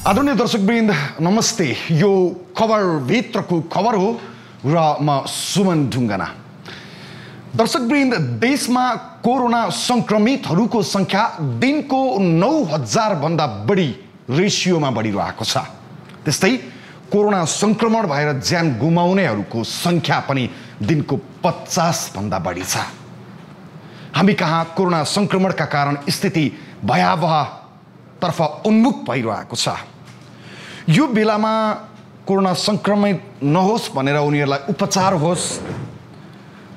आदरणीय दर्शकवृन्द नमस्ते। यो खबर भित्रको खबर हो र म सुमन ढुङ्गाना। दर्शकवृन्द, देशमा कोरोना संक्रमितहरूको संख्या दिनको 9000 भन्दा बढी रेशियोमा बढिरहेको छ। त्यस्तै कोरोना संक्रमण भएर ज्यान गुमाउनेहरूको संख्या पनि दिनको 50 भन्दा बढी छ। हामी कहाँ कोरोना संक्रमणका कारण स्थिति भयावह तर्फ उन्मुख भइरहेको छ। यो बेलामा कोरोना संक्रमित नहोस् भनेर उनीहरूलाई उपचार होस्,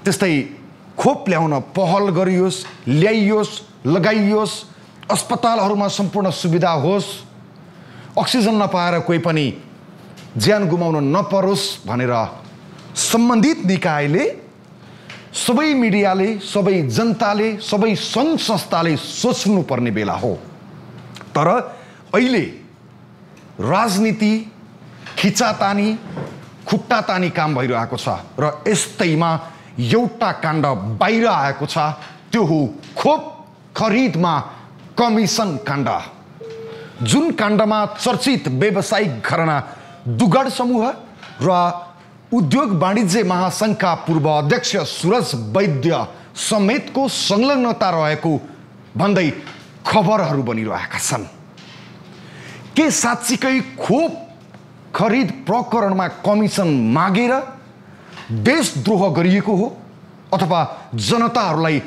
त्यस्तै खोप ल्याउन पहल गरियोस्, ल्याइयोस्, लगाइयोस्, अस्पतालहरूमा सम्पूर्ण सुविधा होस्, अक्सिजन नपाएर कोही पनि ज्यान गुमाउन नपरोस् भनेर सम्बन्धित निकायले, सबै मिडियाले, सबै जनताले, सबै सङ्घ संस्थाले सोच्नुपर्ने बेला हो। तर अहिले राजनीति, खिचातानी, खुट्टातानी काम भइरहेको छ र यस्तैमा एउटा काण्ड बाहिर आएको छ। त्यो हो खोप खरिदमा कमिसन काण्ड, जुन काण्डमा चर्चित व्यावसायिक घराना दुगड समूह र उद्योग वाणिज्य महासङ्घका पूर्व अध्यक्ष सूरज वैद्य समेतको संलग्नता रहेको भन्दै खबरहरू बनिरहेका छन्। के साँच्चीकै खोप खरिद प्रकरणमा कमिसन मागेर देशद्रोह गरिएको हो अथवा जनताहरूलाई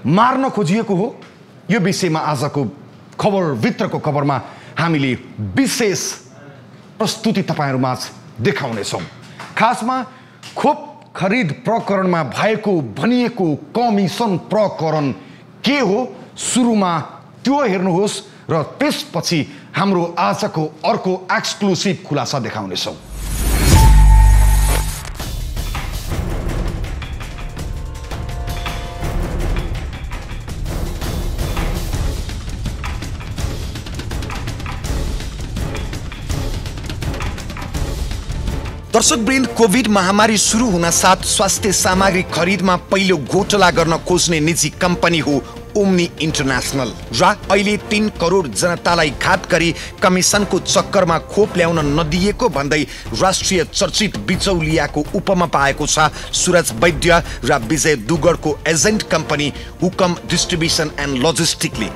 मार्न खोजिएको हो? यो विषयमा आजको खबरभित्रको खबरमा हामीले विशेष प्रस्तुति तपाईँहरूमाझ देखाउनेछौँ। खासमा खोप खरिद प्रकरणमा भएको भनिएको कमिसन प्रकरण के हो, सुरुमा त्यो हेर्नुहोस् र त्यसपछि हाम्रो आजको अर्को एक्सक्लुसिभ खुलासा देखाउनेछौँ। दर्शकवृन्द, कोभिड महामारी सुरु हुन साथ स्वास्थ्य सामग्री खरिदमा पहिलो घोटाला गर्न खोज्ने निजी कम्पनी हो ओम्नी इन्टरनेशनल र अहिले 3 करोड जनतालाई घात गरी कमिसनको चक्करमा खोप ल्याउन नदिएको भन्दै राष्ट्रिय चर्चित बिचौलियाको उपमा पाएको छ सूरज वैद्य र विजय दुगडको एजेन्ट कम्पनी हुकम डिस्ट्रिब्युसन एन्ड लजिस्टिकले।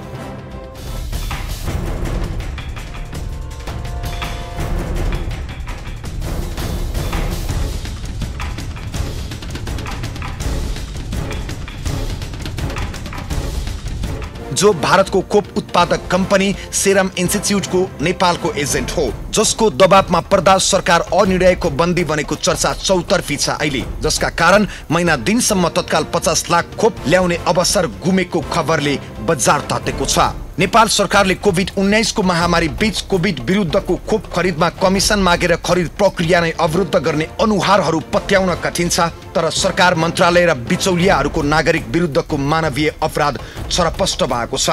जो भारतको खोप उत्पादक कम्पनी सेरम इन्स्टिच्युटको नेपालको एजेन्ट हो, जसको दबावमा पर्दा सरकार अनिर्णयको बन्दी बनेको चर्चा चौतर्फी छ अहिले, जसका कारण महिना दिनसम्म तत्काल 50 लाख खोप ल्याउने अवसर गुमेको खबरले बजार तातेको छ। नेपाल सरकारले कोभिड-19 को महामारी बीच कोभिड विरुद्धको खोप खरिदमा कमिसन मागेर खरिद प्रक्रिया नै अवरुद्ध गर्ने अनुहारहरू पत्याउन कठिन छ। तर सरकार, मन्त्रालय र बिचौलियाहरूको नागरिक विरुद्धको मानवीय अपराध छरपष्ट भएको छ।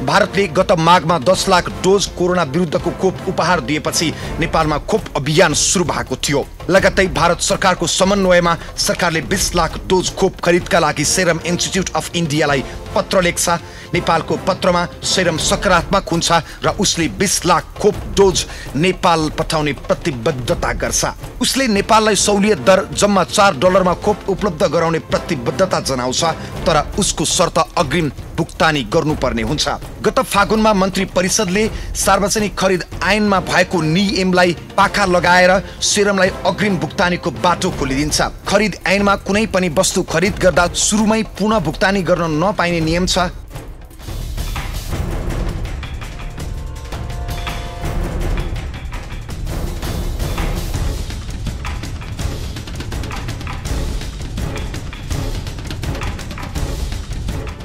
भारतले गत माघमा 10 लाख डोज कोरोना विरुद्धको खोप उपहार दिएपछि नेपालमा खोप अभियान सुरु भएको थियो। लगत्तै भारत सरकारको समन्वयमा सरकारले 20 लाख डोज खोप खरिदका लागि सेरम इन्स्टिच्युट अफ इन्डियालाई पत्र लेख्छ। नेपालको पत्रमा सेरम सकारात्मक हुन्छ र उसले 20 लाख खोप डोज नेपाल पठाउने प्रतिबद्धता गर्छ। उसले नेपाललाई सहुलियत दर जम्मा $4 खोप उपलब्ध गराउने प्रतिबद्धता जनाउँछ, तर उसको शर्त अग्रिम भुक्तानी गर्नुपर्ने हुन्छ। गत फागुनमा मन्त्री परिषदले सार्वजनिक खरिद ऐनमा भएको नियमलाई पाखा लगाएर सेरमलाई अग्रिम भुक्तानीको बाटो खोलिदिन्छ। खरिद ऐनमा कुनै पनि वस्तु खरिद गर्दा सुरुमै पुनः भुक्तानी गर्न नपाइने नियम छ।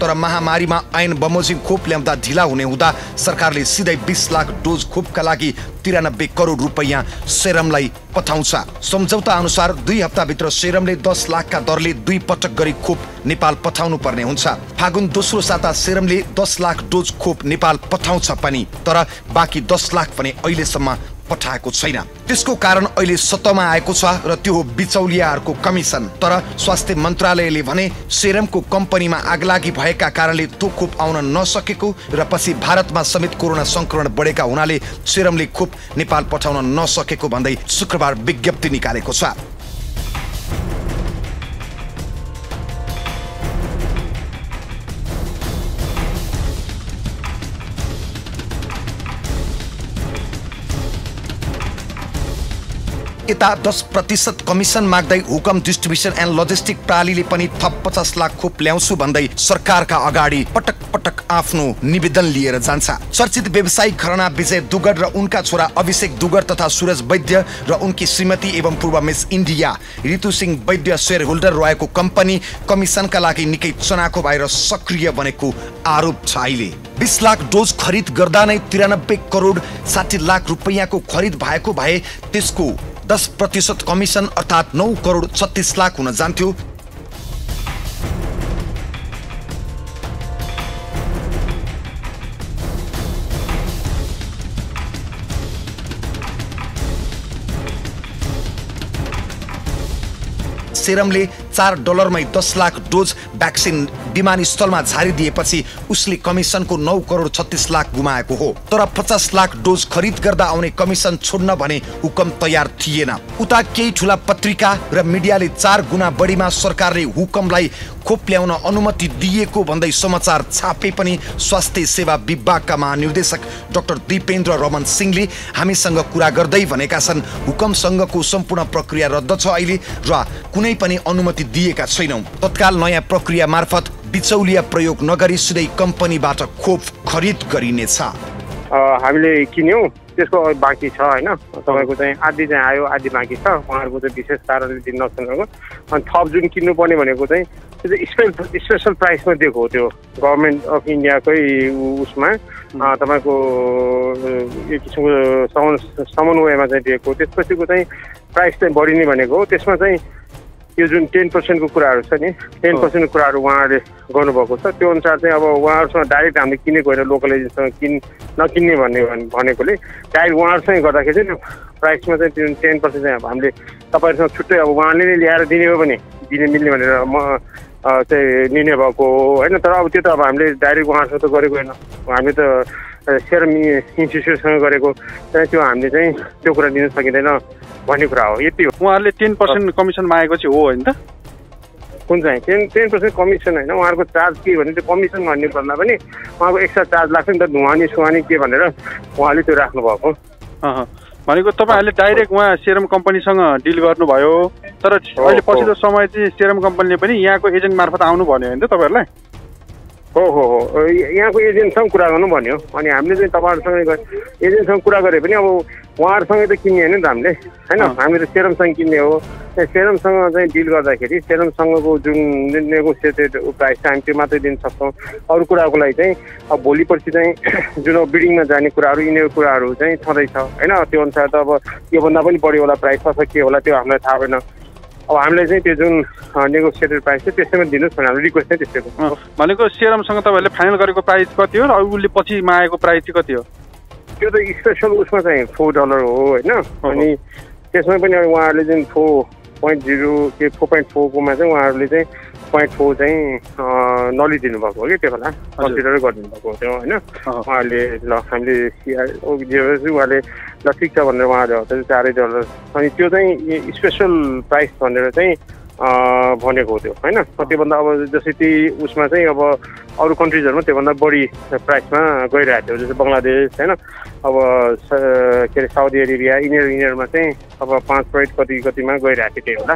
तर महामारीमा ऐन बमोजिम खोप ल्याउँदा ढिला हुने हुँदा सरकारले सिधै 20 लाख डोज खोपका लागि 93 करोड रुपैयाँ सेरमलाई पठाउँछ। सम्झौता अनुसार 2 हप्ताभित्र सेरमले 10 लाखका दरले 2 पटक गरी खोप नेपाल पठाउनु पर्ने हुन्छ। फागुन दोस्रो साता सेरमले 10 लाख डोज खोप नेपाल पठाउँछ पनि, तर बाँकी 10 लाख भने अहिलेसम्म पठाएको छैन। त्यसको कारण अहिले सत्तामा आएको छ र त्यो हो बिचौलियाहरूको कमिसन। तर स्वास्थ्य मन्त्रालयले भने सेरमको कम्पनीमा आगलागी भएका कारणले त्यो खोप आउन नसकेको र पछि भारतमा समेत कोरोना संक्रमण बढेका हुनाले सेरमले खोप नेपाल पठाउन नसकेको भन्दै शुक्रबार विज्ञप्ति निकालेको छ। यता 10% कमिसन माग्दै हुकम डिस्ट्रिब्युसन एन्ड लजिस्टिक प्रणालीले पनि थप 50 लाख खोप ल्याउँछु भन्दै सरकारका अगाडि पटक पटक आफ्नो निवेदन लिएर जान्छ। चर्चित व्यवसायिक घराना विजय दुगर र उनका छोरा अभिषेक दुगर तथा सूरज वैद्य र उनकी श्रीमती एवं पूर्व मिस इन्डिया ऋतु सिंह वैद्य शेयर होल्डर रहेको कम्पनी कमिसनका लागि निकै चनाखो भएर सक्रिय बनेको आरोप छ। अहिले 20 लाख डोज खरिद गर्दा नै 93 करोड 60 लाख रुपैयाँको खरिद भएको भए त्यसको 10% कमिसन अर्थात् 9 करोड 36 लाख हुन जान्थ्यो। सेरमले $4 10 लाख डोज भ्याक्सिन विमानस्थलमा झारिदिएपछि उसले कमिसनको 9 करोड 36 लाख गुमाएको हो। तर 50 लाख डोज खरिद गर्दा आउने कमिसन छोड्न भने हुकम तयार थिएन। उता केही ठूला पत्रिका र मिडियाले 4 गुणा बढीमा सरकारले हुकमलाई खोप ल्याउन अनुमति दिएको भन्दै समाचार छापे पनि स्वास्थ्य सेवा विभागका महानिर्देशक डाक्टर दीपेन्द्र रमन सिंहले हामीसँग कुरा गर्दै भनेका छन् हुकमसँगको सम्पूर्ण प्रक्रिया रद्द छ अहिले र कुनै पनि अनुमति दिएका छैनौं। तत्काल नयाँ प्रक्रिया मार्फत बिचौलिया प्रयोग नगरी सिधै कम्पनीबाट खोप खरिद गरिनेछ। हामीले किन्यौं त्यसको बाँकी छ हैन, तपाईको चाहिँ आधी चाहिँ आयो आधी बाँकी छ। उहाँहरुको चाहिँ विशेष कारणले दिन नसकेको अनि थप जुन किन्नु पर्ने भनेको चाहिँ त्यो स्पेशल प्राइसमा दिएको हो। त्यो गभर्नमेन्ट अफ इन्डियाकै उसमा तपाईको एक किसिमको समन्वयमा चाहिँ दिएको। त्यसपछिको चाहिँ प्राइस चाहिँ बढिने भनेको हो। त्यसमा चाहिँ यो जुन 10% को कुराहरू छ नि 10% को कुराहरू उहाँहरूले गर्नुभएको छ। त्यो अनुसार चाहिँ अब उहाँहरूसँग डाइरेक्ट हामीले किनेको होइन, लोकल एजेन्टसँग नकिन्ने भनेकोले डाइरेक्ट उहाँहरूसँग गर्दाखेरि चाहिँ प्राइसमा चाहिँ त्यो 10% चाहिँ अब हामीले तपाईँहरूसँग छुट्टै अब उहाँले नै ल्याएर दिने हो भने दिने मिल्ने भनेर म चाहिँ लिने भएको होइन। तर अब त्यो त अब हामीले डाइरेक्ट उहाँहरूसँग त गरेको होइन, हामीले त सेरम इन्स्टिट्युटसँग गरेको चाहिँ त्यो हामीले चाहिँ त्यो कुरा दिन सकिँदैन भन्ने कुरा हो। यति हो। उहाँहरूले 10% कमिसन मागेको चाहिँ हो होइन त? कुन चाहिँ 10% कमिसन होइन, उहाँहरूको चार्ज के भने त्यो कमिसन भन्ने भन्दा पनि उहाँको एक्स्ट्रा चार्ज लाग्छ नि त, धुवानी सुहानी के भनेर उहाँले त्यो राख्नुभएको। भनेको तपाईँहरूले डाइरेक्ट उहाँ सेरम कम्पनीसँग डिल गर्नुभयो, तर अहिले पछिल्लो समय चाहिँ सेरम कम्पनीले पनि यहाँको एजेन्ट मार्फत आउनु भन्यो होइन त तपाईँहरूलाई? हो यहाँको एजेन्टसँग कुरा गर्नु भन्यो। अनि हामीले चाहिँ तपाईँहरूसँग एजेन्टसँग कुरा गरे पनि अब उहाँहरूसँगै त किन्ने होइन नि त हामीले होइन, हामीले त सेरमसँग किन्ने हो। सेरमसँग चाहिँ डिल गर्दाखेरि सेरमसँगको जुन नेगोसिएटेड प्राइस चाहिँ हामी त्यो मात्रै दिन सक्छौँ। अरू कुराको लागि चाहिँ अब भोलि पर्सि चाहिँ जुन बिडिङमा जाने कुराहरू यिनीहरू कुराहरू चाहिँ छँदैछ होइन। त्यो अनुसार त अब योभन्दा पनि बढी होला प्राइस कसो के होला त्यो हामीलाई थाहा भएन। अब हामीले चाहिँ त्यो जुन नेगोसिएटेड प्राइस छ त्यसैमा दिनुहोस् भनेर हामीले रिक्वेस्ट चाहिँ त्यस्तै। भनेको सेरमसँग तपाईँहरूले फाइनल गरेको प्राइस कति हो र उसले पछि मागेको प्राइस चाहिँ कति हो? त्यो त स्पेसल उसमा चाहिँ $4 हो होइन। अनि त्यसमा पनि अब उहाँहरूले जुन 4.0 के 4.4 कोमा चाहिँ उहाँहरूले चाहिँ 0.4 चाहिँ नलिदिनु भएको हो कि त्यो बेला कन्सिडरै गरिदिनु भएको हो त्यो होइन। उहाँहरूले ल हामीले उहाँले ल ठिक छ भनेर उहाँहरूले $4 अनि त्यो चाहिँ स्पेसल प्राइस भनेर चाहिँ भनेको हो त्यो होइन। त्योभन्दा अब जस्तै त्यही उसमा चाहिँ अब अरू कन्ट्रिजहरूमा त्योभन्दा बढी प्राइसमा गइरहेको थियो, जस्तै बङ्गलादेश होइन, अब के अरे साउदी अरेबिया यिनीहरूमा चाहिँ अब 5 कतिमा गइरहेको थियो त्यही होला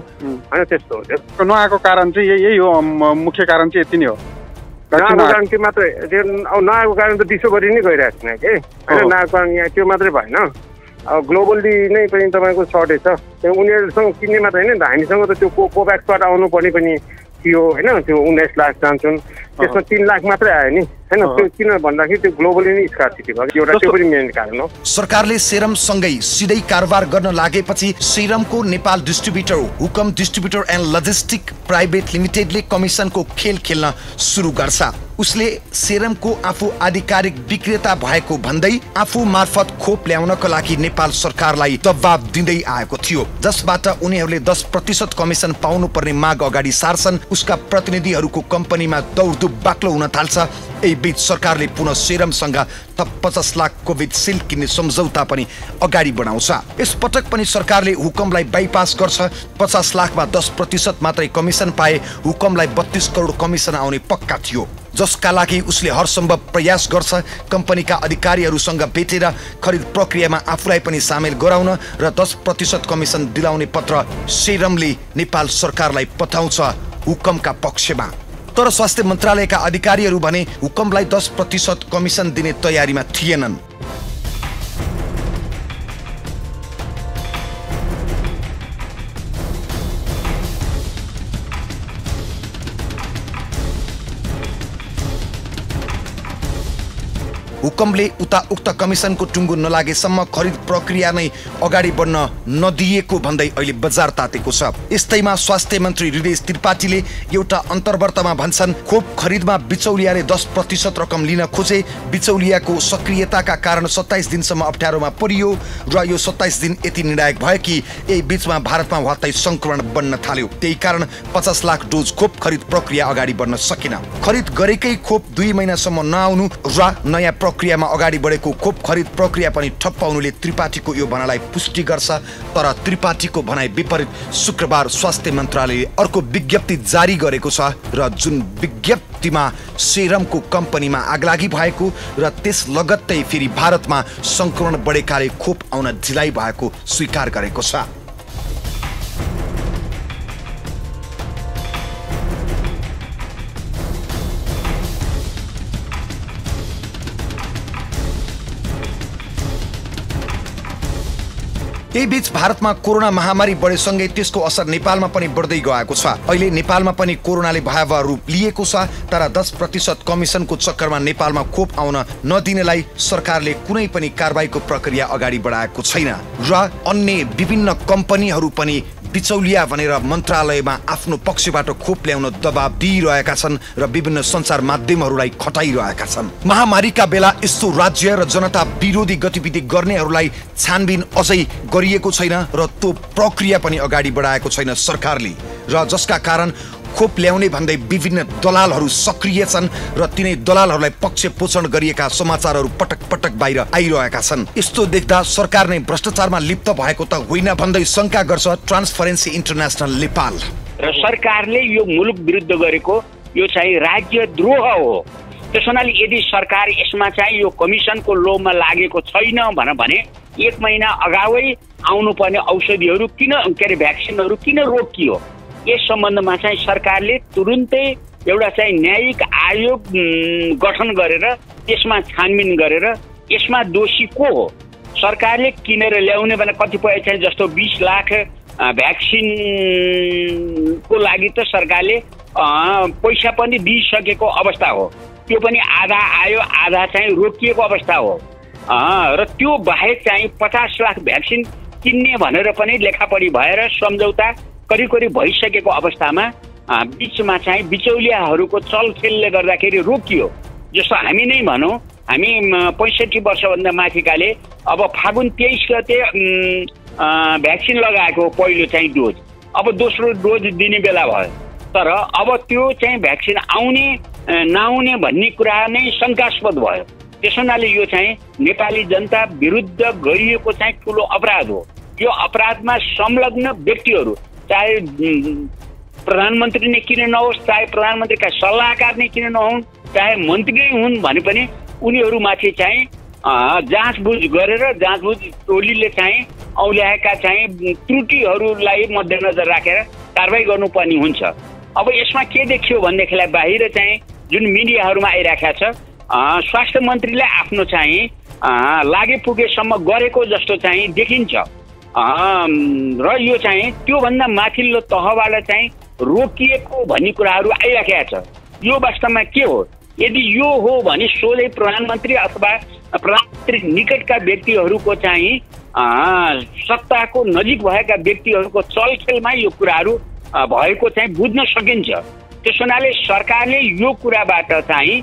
होइन। त्यस्तो हो त्यो। नआएको कारण चाहिँ यही हो, मुख्य कारण चाहिँ यति नै हो। नआएको कारण त्यो मात्रै, त्यो अब नआएको कारण त विश्वभरि नै गइरहेको छैन कि होइन। नआएको कारण यहाँ त्यो मात्रै भएन, अब ग्लोबल्ली नै पनि तपाईँको सर्टेज छ। त्यो उनीहरूसँग किन्ने मात्रै होइन, हामीसँग त त्यो कोभ्याक्सबाट आउनु पर्ने पनि थियो होइन। त्यो 19 लाख जान्छन्, त्यसमा 3 लाख मात्रै आयो नि होइन। त्यो किन भन्दाखेरि त्यो ग्लोबली नै स्कार्सिटी भयो, एउटा त्यो पनि मेन कारण हो। सरकारले सेरमसँगै सिधै कारोबार गर्न लागेपछि सेरमको नेपाल डिस्ट्रिब्युटर हुकम डिस्ट्रिब्युटर एन्ड लजिस्टिक प्राइभेट लिमिटेडले कमिसनको खेल खेल्न सुरु गर्छ। उसले सेरमको आफू आधिकारिक विक्रेता भएको भन्दै आफू मार्फत खोप ल्याउनको लागि नेपाल सरकारलाई दबाब दिँदै आएको थियो, जसबाट उनीहरूले 10% कमिसन पाउनु पर्ने माग अगाडि सार्छन्। उसका प्रतिनिधिहरूको कम्पनीमा दौडधुप बाक्लो हुन थाल्छ। यही बीच सरकारले पुनः सेरमसँग थप 50 लाख कोभिडसिल्ड किन्ने सम्झौता पनि अगाडि बढाउँछ। यस पटक पनि सरकारले हुकुमलाई बाइपास गर्छ। 50 लाखमा 10% मात्रै कमिसन पाए हुकुमलाई 32 करोड कमिसन आउने पक्का थियो, जसका लागि उसले हरसम्भव प्रयास गर्छ। कम्पनीका अधिकारीहरूसँग भेटेर खरिद प्रक्रियामा आफूलाई पनि सामेल गराउन र 10% कमिसन दिलाउने पत्र सेरमले नेपाल सरकारलाई पठाउँछ हुकुमका पक्षमा। तर स्वास्थ्य मन्त्रालयका अधिकारीहरू भने हुकुमलाई 10% कमिसन दिने तयारीमा थिएनन्। हुकुमले उता उक्त कमिसनको टुङ्गो नलागेसम्म खरिद प्रक्रिया नै अगाडि बढ्न नदिएको भन्दै अहिले बजार तातेको छ। यस्तैमा स्वास्थ्य मन्त्री हृदय त्रिपाठीले एउटा अन्तर्वार्तामा भन्छन्, खोप खरिदमा बिचौलियाले 10% रकम लिन खोजे। बिचौलियाको सक्रियताका कारण 27 दिनसम्म अप्ठ्यारोमा परियो र यो 27 दिन यति निर्णायक भयो कि यही बीचमा भारतमा वात्तै संक्रमण बन्न थाल्यो। त्यही कारण 50 लाख डोज खोप खरिद प्रक्रिया अगाडि बढ्न सकेन। खरिद गरेकै खोप 2 महिनासम्म नआउनु र नयाँ प्रक्रियामा अगाडि बढेको खोप खरिद प्रक्रिया पनि ठप्प पाउनुले त्रिपाठीको यो भनाइलाई पुष्टि गर्छ। तर त्रिपाठीको भनाइ विपरीत शुक्रबार स्वास्थ्य मन्त्रालयले अर्को विज्ञप्ति जारी गरेको छ र जुन विज्ञप्तिमा सेरमको कम्पनीमा आगलागी भएको र त्यस लगत्तै फेरि भारतमा संक्रमण बढेकाले खोप आउन ढिलाइ भएको स्वीकार गरेको छ। यही बीच भारतमा कोरोना महामारी बढेसँगै त्यसको असर नेपालमा पनि बढ्दै गएको छ। अहिले नेपालमा पनि कोरोनाले भयावह रूप लिएको छ। तर 10% कमिसनको चक्करमा नेपालमा खोप आउन नदिनेलाई सरकारले कुनै पनि कारबाहीको प्रक्रिया अगाडि बढाएको छैन र अन्य विभिन्न कम्पनीहरू पनि बिचौलिया भनेर मन्त्रालयमा आफ्नो पक्षबाट खोप ल्याउन दबाब दिइरहेका छन् र विभिन्न सञ्चार माध्यमहरूलाई खटाइरहेका छन्। महामारीका बेला यस्तो राज्य र जनता विरोधी गतिविधि गर्नेहरूलाई छानबिन अझै गरिएको छैन र त्यो प्रक्रिया पनि अगाडि बढाएको छैन सरकारले, र जसका कारण खोप ल्याउने भन्दै विभिन्न दलालहरू सक्रिय छन् र तिनै दलालहरूलाई पक्ष पोषण गरिएका समाचारहरू पटक पटक बाहिर आइरहेका छन्। यस्तो देख्दा सरकार नै भ्रष्टाचारमा लिप्त भएको त होइन भन्दै शंका गर्छ ट्रान्सपरेन्सी इन्टरनेसनल नेपाल। र सरकारले यो मुलुक विरुद्ध गरेको यो चाहिँ राज्यद्रोह हो। त्यसो हुनाले यदि सरकार यसमा चाहिँ यो कमिसनको लोभमा लागेको छैन भने 1 महिना अगावै आउनुपर्ने औषधिहरू किन भ्याक्सिनहरू किन रोकियो? यस सम्बन्धमा चाहिँ सरकारले तुरुन्तै एउटा चाहिँ न्यायिक आयोग गठन गरेर त्यसमा छानबिन गरेर यसमा दोषी को हो? सरकारले किनेर ल्याउने भने कतिपय चाहिँ जस्तो 20 लाख भ्याक्सिनको लागि त सरकारले पैसा पनि दिइसकेको अवस्था हो। त्यो पनि आधा आयो आधा चाहिँ रोकिएको अवस्था हो। र त्यो बाहेक चाहिँ 50 लाख भ्याक्सिन किन्ने भनेर पनि लेखापढी भएर सम्झौता करिब भइसकेको अवस्थामा बीचमा चाहिँ बिचौलियाहरूको चलखेलले गर्दाखेरि रोकियो। जस्तो हामी नै भनौँ, हामी 65 वर्षभन्दा माथिकाले अब फागुन 23 गते भ्याक्सिन लगाएको पहिलो चाहिँ डोज, अब दोस्रो डोज दिने बेला भयो। तर अब त्यो चाहिँ भ्याक्सिन आउने नआउने भन्ने कुरा नै शङ्कास्पद भयो। त्यसो हुनाले यो चाहिँ नेपाली जनता विरुद्ध गरिएको चाहिँ ठुलो अपराध हो। यो अपराधमा संलग्न व्यक्तिहरू चाहे प्रधानमन्त्री नै किन नहोस्, चाहे प्रधानमन्त्रीका सल्लाहकार नै किन नहुन्, चाहे मन्त्री नै हुन् भने पनि उनीहरूमाथि चाहिँ जाँचबुझ गरेर जाँचबुझ टोलीले चाहिँ औल्याएका चाहिँ त्रुटिहरूलाई मध्यनजर राखेर कारबाही गर्नुपर्ने हुन्छ। अब यसमा के देखियो भनेदेखिलाई बाहिर चाहिँ जुन मिडियाहरूमा आइरहेको छ, स्वास्थ्य मन्त्रीले आफ्नो चाहिँ लागे पुगेसम्म गरेको जस्तो चाहिँ देखिन्छ र यो चाहिँ त्योभन्दा माथिल्लो तहबाट चाहिँ रोकिएको भन्ने कुराहरू आइराखेका छ। यो वास्तवमा के हो? यदि यो हो भने सोझै प्रधानमन्त्री अथवा प्रधानमन्त्री निकटका व्यक्तिहरूको चाहिँ सत्ताको नजिक भएका व्यक्तिहरूको चलखेलमा यो कुराहरू भएको चाहिँ बुझ्न सकिन्छ। त्यसो हुनाले सरकारले यो कुराबाट चाहिँ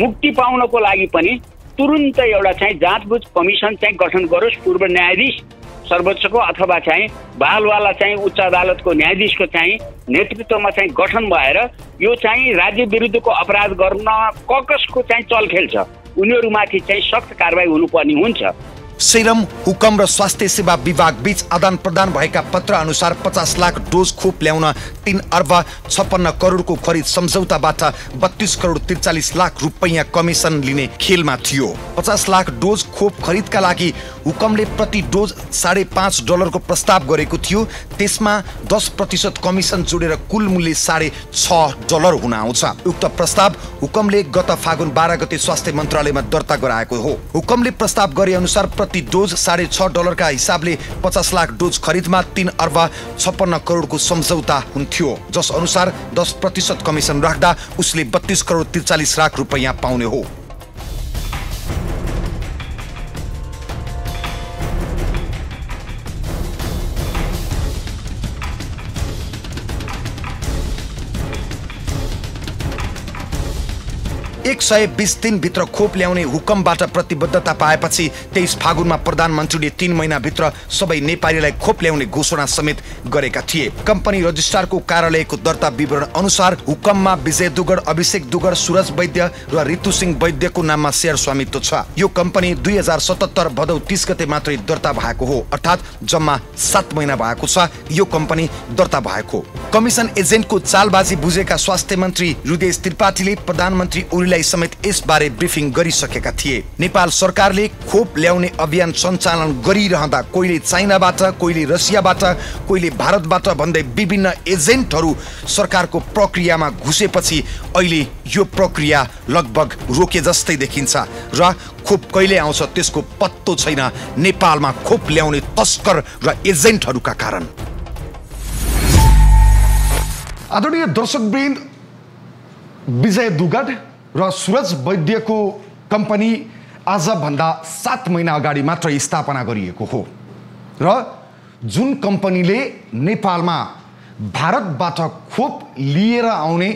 मुक्ति पाउनको लागि पनि तुरुन्त एउटा चाहिँ जाँचबुझ कमिसन चाहिँ गठन गरोस्। पूर्व न्यायाधीश सर्वोच्चको अथवा चाहिँ बालवाला चाहिँ उच्च अदालतको न्यायाधीशको चाहिँ नेतृत्वमा चाहिँ गठन भएर यो चाहिँ राज्य विरुद्धको अपराध गर्न कसको चाहिँ चलखेल छ उनीहरूमाथि चाहिँ सख्त कारबाही हुनुपर्ने हुन्छ। सेरम, हुकम र स्वास्थ्य सेवा विभाग बीच आदान प्रदान भएका पत्र अनुसार 50 लाख डोज खोप ल्याउन 3 अर्ब 56 करोडको खरिद सम्झौताबाट 32 करोड 43 लाख रुपैयाँ कमिसन लिने खेलमा थियो। 50 लाख डोज खोप खरिदका लागि हुकमले प्रति डोज $5.5 को प्रस्ताव गरेको थियो। त्यसमा 10% कमिसन जोडेर कुल मूल्य $6.5 हुन आउँछ। उक्त प्रस्ताव हुकमले गत फागुन 12 गते स्वास्थ्य मन्त्रालयमा दर्ता गराएको हो। हुकमले प्रस्ताव गरे अनुसार प्रति डोज $6.5 का हिसाबले 50 लाख डोज खरिदमा 3 अर्ब 56 करोडको सम्झौता हुन्थ्यो, जस अनुसार 10% कमिसन राख्दा उसले 32 करोड 43 लाख रुपैयाँ पाउने हो। एक 120 दिनभित्र खोप ल्याउने हुकमबाट प्रतिबद्धता पाएपछि 23 फागुनमा प्रधानमन्त्रीले 3 महिनाभित्र सबै नेपालीलाई खोप ल्याउने घोषणा समेत गरेका थिए। कम्पनी रजिस्ट्रारको कार्यालयको दर्ता विवरण अनुसार हुकममा विजय दुगड, अभिषेक दुगड, सूरज वैद्य र ऋतु सिंह वैद्यको नाममा शेयर स्वामित्व छ। यो कम्पनी 2077 भदौ 30 गते मात्रै दर्ता भएको हो, अर्थात् जम्मा 7 महिना भएको छ यो कम्पनी दर्ता भएको। कमिसन एजेन्टको चालबाजी बुझेका स्वास्थ्य मन्त्री हृदय त्रिपाठीले प्रधानमन्त्री ओलीलाई समेत यसबारे ब्रिफिङ गरिसकेका थिए। नेपाल सरकारले खोप ल्याउने अभियान सञ्चालन गरिरहँदा कोहीले चाइनाबाट, कोहीले रसियाबाट, कोहीले भारतबाट भन्दै विभिन्न एजेन्टहरू सरकारको प्रक्रियामा घुसेपछि अहिले यो प्रक्रिया लगभग रोके जस्तै देखिन्छ र खोप कहिले आउँछ त्यसको पत्तो छैन नेपालमा खोप ल्याउने तस्कर र एजेन्टहरूका कारण। आदरणीय दर्शकवृन्द, विजय दुगड र सूरज वैद्यको कम्पनी आजभन्दा 7 महिना अगाडि मात्र स्थापना गरिएको हो र जुन कम्पनीले नेपालमा भारतबाट खोप लिएर आउने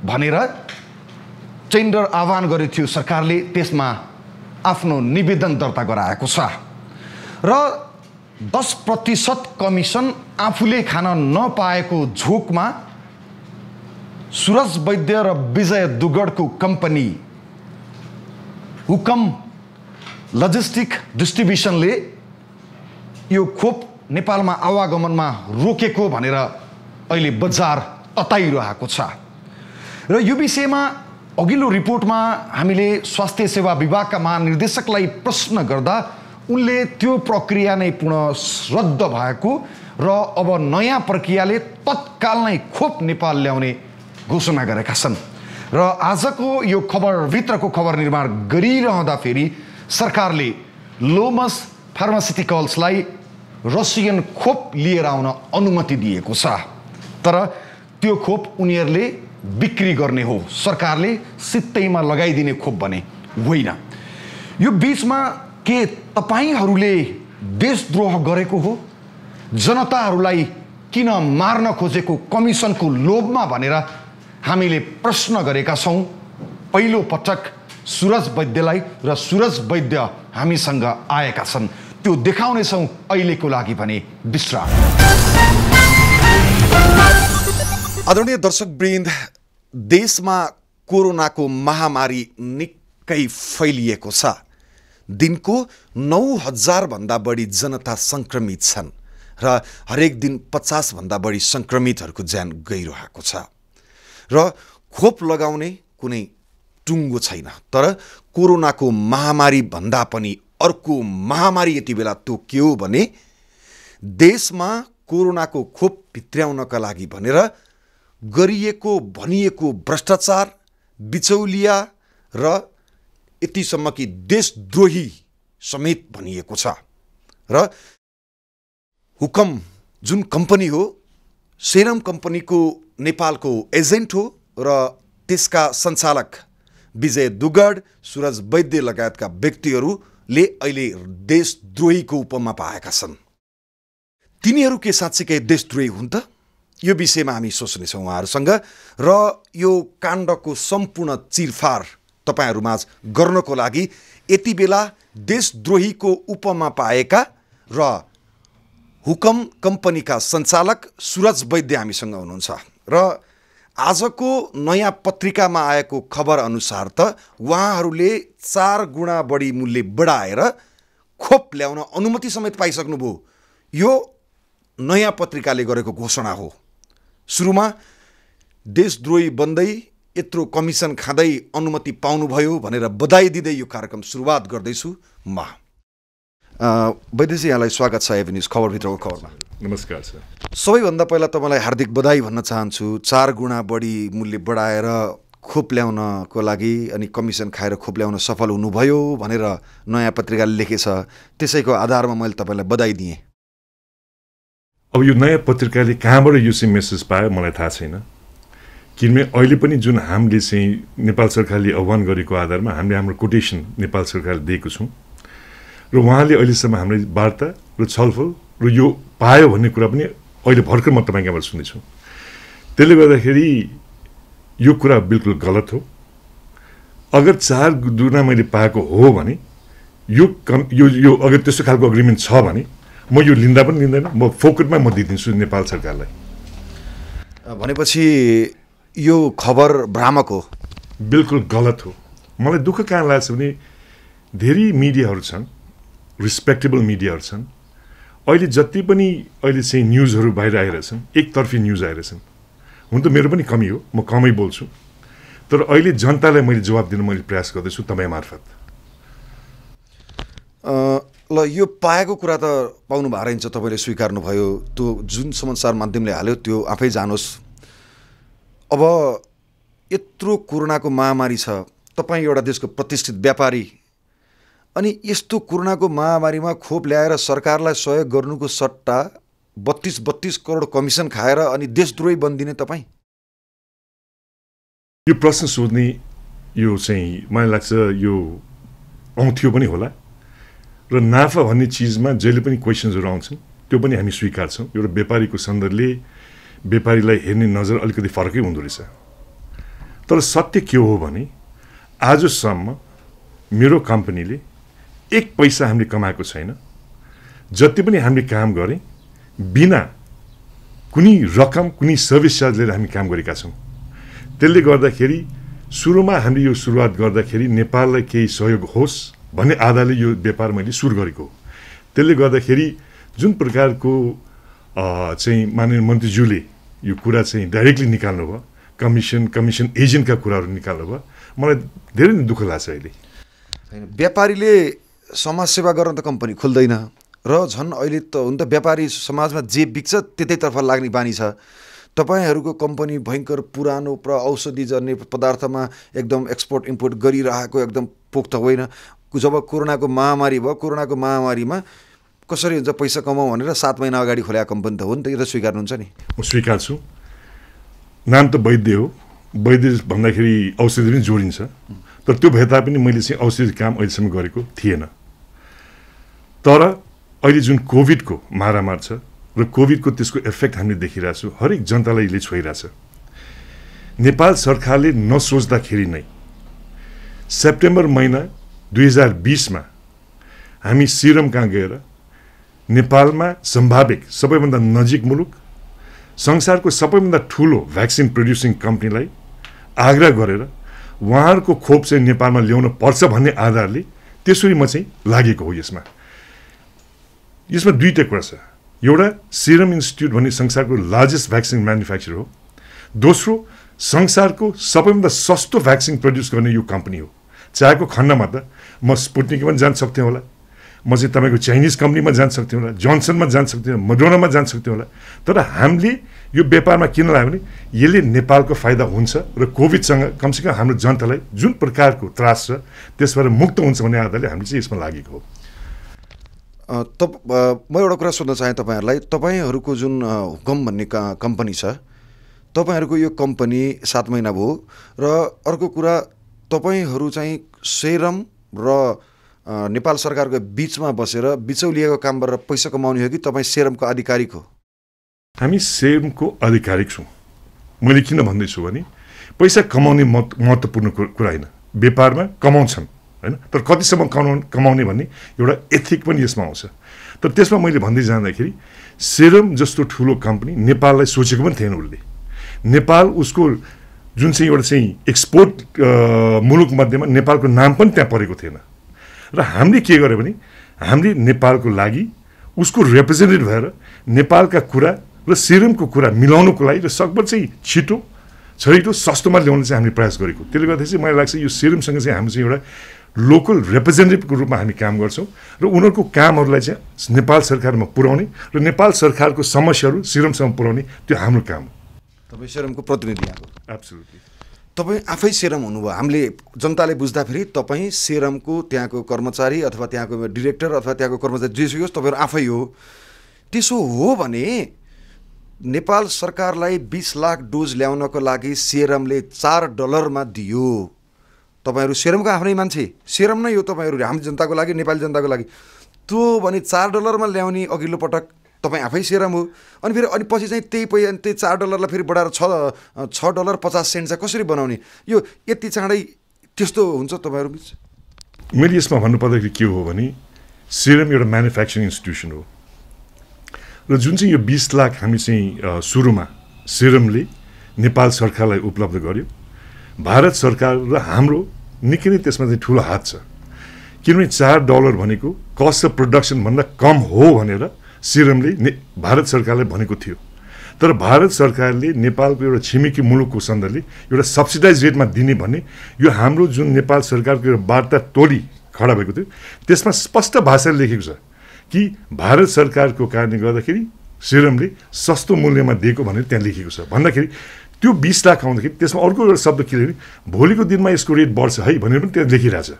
भनेर टेन्डर आह्वान गरेको थियो सरकारले, त्यसमा आफ्नो निवेदन दर्ता गराएको छ र 10% कमिसन आफूले खान नपाएको झोकमा सूरज वैद्य र विजय दुगडको कम्पनी हुकम लजिस्टिक डिस्ट्रिब्युसनले यो खोप नेपालमा आवागमनमा रोकेको भनेर अहिले बजार तताइरहेको छ र यो विषयमा अघिल्लो रिपोर्टमा हामीले स्वास्थ्य सेवा विभागका महानिर्देशकलाई प्रश्न गर्दा उनले त्यो प्रक्रिया नै पुनः रद्द भएको र अब नयाँ प्रक्रियाले तत्काल नै खोप नेपाल ल्याउने घोषणा गरेका छन् र आजको यो खबरभित्रको खबर निर्माण गरिरहँदा फेरि सरकारले लोमस फार्मास्युटिकल्सलाई रसियन खोप लिएर आउन अनुमति दिएको छ, तर त्यो खोप उनीहरूले बिक्री गर्ने हो, सरकारले सित्तैमा लगाइदिने खोप भने होइन। यो बीचमा के तपाईहरूले देशद्रोह गरेको हो? जनताहरूलाई किन मार्न खोजेको कमिसनको लोभमा भनेर हामीले प्रश्न गरेका छौँ। पहिलो पटक सूरज वैद्यलाई र सूरज वैद्य हामीसँग आएका छन्, त्यो देखाउनेछौँ। अहिलेको लागि भने विश्राम। आदरणीय दर्शकवृन्द, देशमा कोरोनाको महामारी निकै फैलिएको छ। दिनको 9,000 भन्दा बढी जनता संक्रमित छन् र हरेक दिन 50 भन्दा बढी संक्रमितहरूको ज्यान गइरहेको छ र खोप लगाउने कुनै टुङ्गो छैन। तर कोरोनाको महामारी भन्दा पनि अर्को महामारी यति बेला तोकियो भने देशमा कोरोनाको खोप भित्र्याउनका लागि भनेर गरिएको भनिएको भ्रष्टाचार, बिचौलिया र यतिसम्म कि देशद्रोही समेत भनिएको छ र हुकम जुन कम्पनी हो, सेरम कम्पनीको नेपालको एजेन्ट हो र त्यसका सञ्चालक विजय दुगड, सूरज वैद्य लगायतका व्यक्तिहरूले अहिले देशद्रोहीको उपमा पाएका छन्। तिनीहरू के साँच्चीकै देशद्रोही हुन् त? यो विषयमा हामी सोच्नेछौँ उहाँहरूसँग र यो काण्डको सम्पूर्ण चिरफार तपाईँहरूमाझ गर्नको लागि यति बेला देशद्रोहीको उपमा पाएका र हुकम कम्पनीका सञ्चालक सुरज वैद्य हामीसँग हुनुहुन्छ र आजको नयाँ पत्रिकामा आएको खबर अनुसार त उहाँहरूले 4 गुणा बढी मूल्य बढाएर खोप ल्याउन अनुमति समेत पाइसक्नुभयो। यो नयाँ पत्रिकाले गरेको घोषणा हो। सुरुमा देशद्रोही बन्दै यत्रो कमिसन खाँदै अनुमति पाउनुभयो भनेर बधाई दिँदै यो कार्यक्रम सुरुवात गर्दैछु म। वैद्यजी, यहाँलाई स्वागत छ एभेन्यूज खबरभित्रको खबरमा। नमस्कार सर। सबैभन्दा पहिला तपाईँलाई हार्दिक बधाई भन्न चाहन्छु। 4 गुणा बढी मूल्य बढाएर खोप ल्याउनको लागि अनि कमिसन खाएर खोप ल्याउन सफल हुनुभयो भनेर नयाँ पत्रिकाले लेखेछ। त्यसैको आधारमा मैले तपाईँलाई बधाई दिएँ। अब यो नयाँ पत्रिकाले कहाँबाट यो चाहिँ मेसेज पायो मलाई थाहा छैन, किनभने अहिले पनि जुन हामीले चाहिँ नेपाल सरकारले आह्वान गरेको आधारमा हामीले हाम्रो कोटेसन नेपाल सरकारले दिएको छौँ र उहाँले अहिलेसम्म हाम्रो वार्ता र छलफल र यो पायो भन्ने कुरा पनि अहिले भर्खर म तपाईँकहाँबाट सुन्दैछु। त्यसले गर्दाखेरि यो कुरा बिल्कुल गलत हो। अगर 4 गुणा मैले पाएको हो भने यो अगर त्यस्तो खालको एग्रिमेन्ट छ भने म यो लिँदा पनि लिँदैन, म फोकटमा म दिइदिन्छु नेपाल सरकारलाई। भनेपछि यो खबर भ्रामक हो, बिल्कुल गलत हो। मलाई दुःख कहाँ लाग्छ भने धेरै मिडियाहरू छन्, रिस्पेक्टेबल मिडियाहरू छन्, अहिले जति पनि अहिले चाहिँ न्युजहरू बाहिर आइरहेछन् एकतर्फी न्युज आइरहेछन्। हुन त मेरो पनि कमी हो, म कमै बोल्छु, तर अहिले जनतालाई मैले जवाब दिन मैले प्रयास गर्दैछु तपाईँ मार्फत। ल यो पाएको कुरा त पाउनु भएको रहन्छ, तपाईँले स्वीकार्नुभयो। त्यो जुन समाचार माध्यमले हाल्यो त्यो आफै जानुहोस्। अब यत्रो कोरोनाको महामारी छ, तपाईँ एउटा देशको प्रतिष्ठित व्यापारी, अनि यस्तो कोरोनाको महामारीमा खोप ल्याएर सरकारलाई सहयोग गर्नुको सट्टा 32 करोड कमिसन खाएर अनि देशद्रोही बनिदिने तपाईँ? यो प्रश्न सोध्ने यो चाहिँ मलाई लाग्छ यो आउँथ्यो पनि होला र नाफा भन्ने चिजमा जहिले पनि क्वेसन्सहरू आउँछन्, त्यो पनि हामी स्वीकार्छौँ। एउटा व्यापारीको सन्दर्भले व्यापारीलाई हेर्ने नजर अलिकति फरकै हुँदो रहेछ। तर सत्य के हो भने आजसम्म मेरो कम्पनीले 1 पैसा हामीले कमाएको छैन। जति पनि हामीले काम गरेँ बिना कुनै रकम कुनै सर्भिस चार्ज लिएर हामी काम गरेका छौँ। त्यसले गर्दाखेरि सुरुमा हामीले यो सुरुवात गर्दाखेरि नेपाललाई केही सहयोग होस् भन्ने आधारले यो व्यापार मैले सुरु गरेको हो। त्यसले गर्दाखेरि जुन प्रकारको चाहिँ माननीय मन्त्रीज्यूले यो कुरा चाहिँ डाइरेक्टली निकाल्नु भयो, कमिसन एजेन्टका कुराहरू निकाल्नु भयो, मलाई धेरै नै दुःख लाग्छ। अहिले व्यापारीले समाजसेवा गर्न त कम्पनी खोल्दैन र झन् अहिले त हुन त व्यापारी समाजमा जे बिक्छ त्यतैतर्फ लाग्ने बानी छ। तपाईँहरूको कम्पनी भयङ्कर पुरानो औषधि जन्य पदार्थमा एकदम एक्सपोर्ट इम्पोर्ट गरिरहेको एकदम पोख्त होइन। जब कोरोनाको महामारी भयो, कोरोनाको महामारीमा कसरी हुन्छ पैसा कमाऊ भनेर 7 महिना अगाडि खोलेको कम्पनी त हो नि त, यो त स्वीकार्नुहुन्छ नि? म स्वीकार्छु। नाम त वैद्य हो, वैद्य भन्दाखेरि औषधि पनि जोडिन्छ, तर त्यो भए तापनि मैले चाहिँ औषधि काम अहिलेसम्म गरेको थिएन। तर अहिले जुन कोभिडको मारामार छ र कोभिडको त्यसको इफेक्ट हामीले देखिरहेछौँ, हरेक जनतालाई यसले छोइरहेछ। नेपाल सरकारले नसोच्दाखेरि नै सेप्टेम्बर महिना 2020 मा हामी सिरम कहाँ गएर नेपालमा सम्भावित सबैभन्दा नजिक मुलुक संसारको सबैभन्दा ठुलो भ्याक्सिन प्रोड्युसिङ कम्पनीलाई आग्रह गरेर उहाँहरूको खोप चाहिँ नेपालमा ल्याउन पर्छ भन्ने आधारले त्यसरी म चाहिँ लागेको हो। यसमा दुईटा कुरा छ। एउटा सिरम इन्स्टिट्युट भन्ने संसारको लार्जेस्ट भ्याक्सिन म्यानुफ्याक्चर हो, दोस्रो संसारको सबैभन्दा सस्तो भ्याक्सिन प्रड्युस गर्ने यो कम्पनी हो। चाहेको खण्डमा त म स्पुटनिकमा जान सक्थेँ होला, म चाहिँ तपाईँको चाइनिज कम्पनीमा जान सक्थेँ होला, जोन्सनमा जान सक्थेँ होला, मोडर्नामा जान सक्थेँ होला। तर हामीले यो व्यापारमा किन लाग्यो भने यसले नेपालको फाइदा हुन्छ र कोभिडसँग कमसेकम हाम्रो जनतालाई जुन प्रकारको त्रास छ त्यसबाट मुक्त हुन्छ भन्ने आधारले हामीले चाहिँ यसमा लागेको हो। म एउटा कुरा सोध्न चाहेँ तपाईँहरूलाई। तपाईँहरूको जुन हुकम भन्ने कम्पनी छ, तपाईँहरूको यो कम्पनी 7 महिना भयो र अर्को कुरा तपाईँहरू चाहिँ सेरम र नेपाल सरकारको बिचमा बसेर बिचौलिएको काम गरेर पैसा कमाउने हो कि तपाईँ सेरमको आधिकारिक हो? हामी सेरमको आधिकारिक छौँ। मैले किन भन्दैछु भने पैसा कमाउने महत्त्वपूर्ण कुरा होइन, व्यापारमा कमाउँछन् होइन, तर कतिसम्म कमाउने भन्ने एउटा एथिक पनि यसमा आउँछ। तर त्यसमा मैले भन्दै जाँदाखेरि सेरम जस्तो ठुलो कम्पनी नेपाललाई सोचेको पनि थिएन उसले। नेपाल उसको जुन चाहिँ एउटा चाहिँ एक्सपोर्ट मुलुक मध्येमा नेपालको नाम पनि त्यहाँ परेको थिएन। र हामीले के गर्यो भने हामीले नेपालको लागि उसको रिप्रेजेन्टेटिभ भएर नेपालका कुरा र सेरमको कुरा मिलाउनुको लागि र सकभर चाहिँ छिटो सस्तोमा ल्याउन चाहिँ हामीले प्रयास गरेको। त्यसले गर्दाखेरि चाहिँ मलाई लाग्छ यो सेरमसँग चाहिँ हामी चाहिँ एउटा लोकल रिप्रेजेन्टेटिभको रूपमा हामी काम गर्छौँ र उनीहरूको कामहरूलाई चाहिँ नेपाल सरकारमा पुर्याउने र नेपाल सरकारको समस्याहरू सेरमसम्म पुर्याउने त्यो हाम्रो काम हो। तपाईँ सेरमको प्रतिनिधि यहाँको? एब्सोल्युटली। तपाईँ आफै सेरम हुनुभयो, हामीले जनताले बुझ्दाखेरि तपाईँ सेरमको त्यहाँको कर्मचारी अथवा त्यहाँको डिरेक्टर अथवा त्यहाँको कर्मचारी जेसुकै होस् तपाईँहरू आफै हो। त्यसो हो भने नेपाल सरकारलाई 20 लाख डोज ल्याउनको लागि सेरमले $4 दियो। तपाईँहरू सेरमको आफ्नै मान्छे, सेरम नै हो तपाईँहरू, हामी जनताको लागि, नेपाली जनताको लागि। त्यो भने $4 ल्याउने अघिल्लो पटक तपाईँ आफै सेरम हो। अनि फेरि अनि पछि चाहिँ त्यही $4 फेरि बढाएर $6.50 चाहिँ कसरी बनाउने? यो यति चाँडै त्यस्तो हुन्छ तपाईँहरू बिच? मैले यसमा भन्नुपर्दाखेरि के हो भने सेरम एउटा म्यानुफ्याक्चरिङ इन्स्टिट्युसन हो र जुन चाहिँ यो 20 लाख हामी चाहिँ सुरुमा सेरमले नेपाल सरकारलाई उपलब्ध गर्यो, भारत सरकार र हाम्रो निकै नै त्यसमा चाहिँ ठुलो हात छ। किनभने $4 भनेको कस्ट अफ प्रोडक्सन भन्दा कम हो भनेर सेरमले भारत सरकारलाई भनेको थियो। तर भारत सरकारले नेपालको एउटा छिमेकी मुलुकको सन्दर्भले एउटा सब्सिडाइज रेटमा दिने भन्ने यो हाम्रो जुन नेपाल सरकारको एउटा वार्ता टोली खडा भएको थियो त्यसमा स्पष्ट भाषाले लेखेको छ कि भारत सरकारको कारणले गर्दाखेरि सेरमले सस्तो मूल्यमा दिएको भनेर त्यहाँ लेखेको छ। भन्दाखेरि त्यो 20 लाख आउँदाखेरि त्यसमा अर्को एउटा शब्द के लेख्ने, भोलिको दिनमा यसको रेट बढ्छ है भनेर पनि त्यहाँ लेखिरहेछ।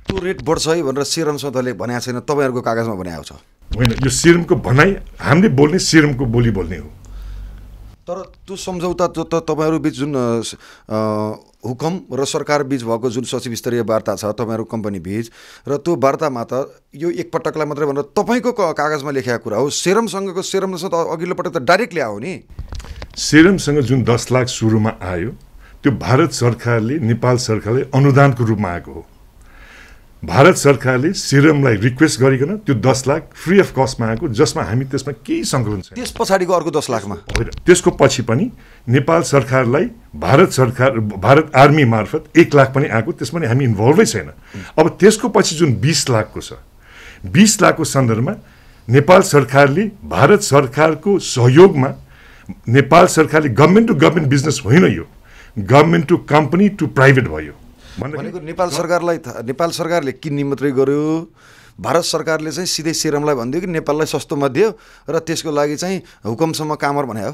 त्यो रेट बढ्छ है भनेर सेरम सदले भनेको छैन, तपाईँहरूको कागजमा बनाएको छ? होइन, यो सेरमको भनाइ हामीले बोल्ने सेरमको बोली बोल्ने हो। तर त्यो सम्झौता त तपाईँहरू बिच जुन हुकम र सरकार बिच भएको जुन सचिव स्तरीय वार्ता छ तपाईँहरू कम्पनी बिच, र त्यो वार्तामा त यो एकपटकलाई मात्रै भनेर तपाईँको कागजमा लेखेको कुरा हो। सेरमसँगको सेरमसँग त अघिल्लो पटक त डाइरेक्ट ल्यायो नि। सेरमसँग जुन 10 लाख सुरुमा आयो त्यो भारत सरकारले नेपाल सरकारले अनुदानको रूपमा आएको हो। भारत सरकारले सेरमलाई रिक्वेस्ट गरिकन त्यो 10 लाख फ्री अफ कस्टमा आएको, जसमा हामी त्यसमा केही सङ्कलन छैन। त्यस पछाडिको अर्को 10 लाखमा होइन, त्यसको पछि पनि नेपाल सरकारलाई भारत आर्मी मार्फत 1 लाख पनि आएको, त्यसमा पनि हामी इन्भल्भै छैन। अब त्यसको पछि जुन 20 लाखको छ, 20 लाखको सन्दर्भमा नेपाल सरकारले भारत सरकारको सहयोगमा, नेपाल सरकारले गभर्मेन्ट टु गभर्मेन्ट बिजनेस होइन, यो government to company to private भयो। भनेको नेपाल सरकारले किन्ने मात्रै गर्यो, भारत सरकारले चाहिँ सिधै सेरमलाई भनिदियो कि नेपाललाई सस्तोमा दियो र त्यसको लागि चाहिँ हुकुमसम्म कामर भने हो।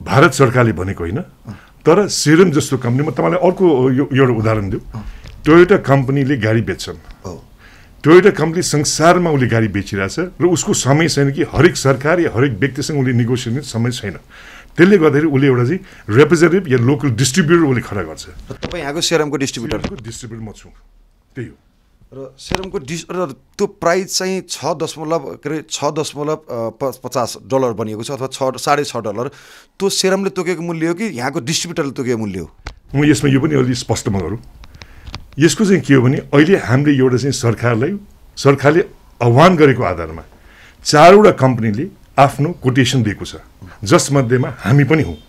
भारत सरकारले भनेको होइन, तर सेरम जस्तो कम्पनी, म तपाईँलाई अर्को एउटा उदाहरण दिउँ। टोयोटा कम्पनीले गाडी बेच्छन्, टोयोटा कम्पनी संसारमा उसले गाडी बेचिरहेछ र उसको समय छैन कि हरेक सरकार या हरेक व्यक्तिसँग उसले नेगोसिएसन समय छैन। त्यसले गर्दाखेरि उसले एउटा चाहिँ रिप्रेजेन्टेटिभ या लोकल डिस्ट्रिब्युटर उसले खडा गर्छ। तपाईँ यहाँको सेरमको डिस्ट्रिब्युटर म छु, त्यही हो। र सेरमको र त्यो प्राइस चाहिँ $6.50 बनिएको छ अथवा $6.50। त्यो सेरमले तोकेको मूल्य हो कि यहाँको डिस्ट्रिब्युटरले तोकेको मूल्य हो? म यसमा यो पनि अलि स्पष्टमा गरौँ। यसको चाहिँ के हो भने अहिले हामीले एउटा चाहिँ सरकारले आह्वान गरेको आधारमा 4वटा कम्पनीले आफ्नो कोटेसन दिएको छ, जसमध्येमा हामी पनि हौँ।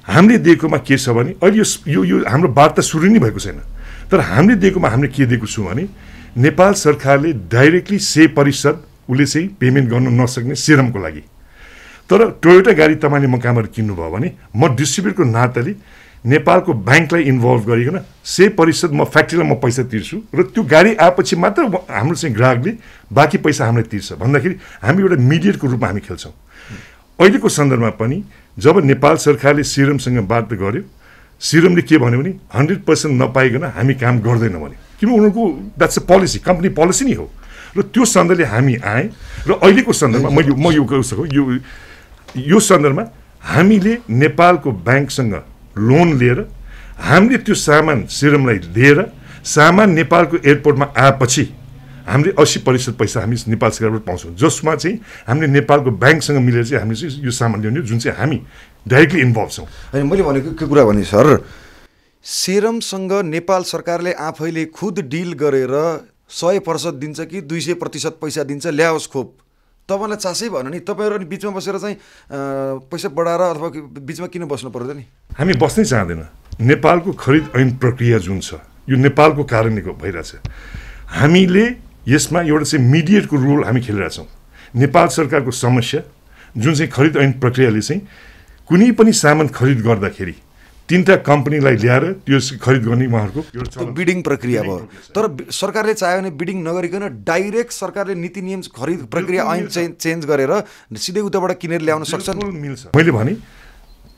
हामीले दिएकोमा के छ भने अहिले यो हाम्रो वार्ता सुरु नै भएको छैन, तर हामीले दिएकोमा हामीले के दिएको छौँ भने नेपाल सरकारले डाइरेक्टली 100% उसले चाहिँ पेमेन्ट गर्न नसक्ने सेरमको लागि। तर टोयोटा गाडी तपाईँले म कहाँबाट किन्नुभयो भने म डिस्ट्रिब्युटरको नाताले नेपालको ब्याङ्कलाई इन्भल्भ गरिकन 100% म फ्याक्ट्रीलाई म पैसा तिर्छु र त्यो गाडी आएपछि मात्र हाम्रो चाहिँ ग्राहकले बाँकी पैसा हामीलाई तिर्छ भन्दाखेरि हामी एउटा मिडिएटको रूपमा हामी खेल्छौँ। अहिलेको सन्दर्भमा पनि जब नेपाल सरकारले सेरमसँग वार्ता गर्यो, सेरमले के भन्यो भने 100% नपाइकन हामी काम गर्दैनौँ भने, किन उनीहरूको that's a policy, company policy नै हो। र त्यो सन्दर्भले हामी आएँ र अहिलेको सन्दर्भमा म यो गर्न सकौँ, यो सन्दर्भमा हामीले नेपालको ब्याङ्कसँग लोन लिएर हामीले त्यो सामान सेरमलाई दिएर सामान नेपालको एयरपोर्टमा आएपछि हामीले 80% पैसा हामी नेपाल सरकारबाट पाउँछौँ, जसमा चाहिँ हामीले नेपालको ब्याङ्कसँग मिलेर चाहिँ हामीले चाहिँ यो सामान ल्याउने, जुन चाहिँ हामी डाइरेक्टली इन्भल्भ छौँ। होइन, मैले भनेको के कुरा भने सर, सेरमसँग नेपाल सरकारले आफैले खुद डिल गरेर 100% दिन्छ कि 200% पैसा दिन्छ, ल्याओस् खोप। तपाईँलाई चासै भएन नि, तपाईँहरू अनि बिचमा बसेर चाहिँ पैसा बढाएर अथवा बिचमा किन बस्नु पर्दैन नि? हामी बस्नै चाहँदैन। नेपालको खरिद ऐन प्रक्रिया जुन छ यो नेपालको कारणले भइरहेछ। हामीले यसमा एउटा चाहिँ मिडिएटको रोल हामी खेलिरहेछौँ। नेपाल सरकारको समस्या जुन चाहिँ खरिद ऐन प्रक्रियाले चाहिँ कुनै पनि सामान खरिद गर्दाखेरि 3टा कम्पनीलाई ल्याएर त्यो खरिद गर्ने उहाँहरूको एउटा बिडिङ प्रक्रिया भयो। तर सरकारले चाह्यो भने बिडिङ नगरिकन डाइरेक्ट सरकारले नीति नियम खरिद प्रक्रिया ऐन चेन्ज गरेर सिधै उताबाट किनेर ल्याउन सक्छन्। मिल्छ। मैले भने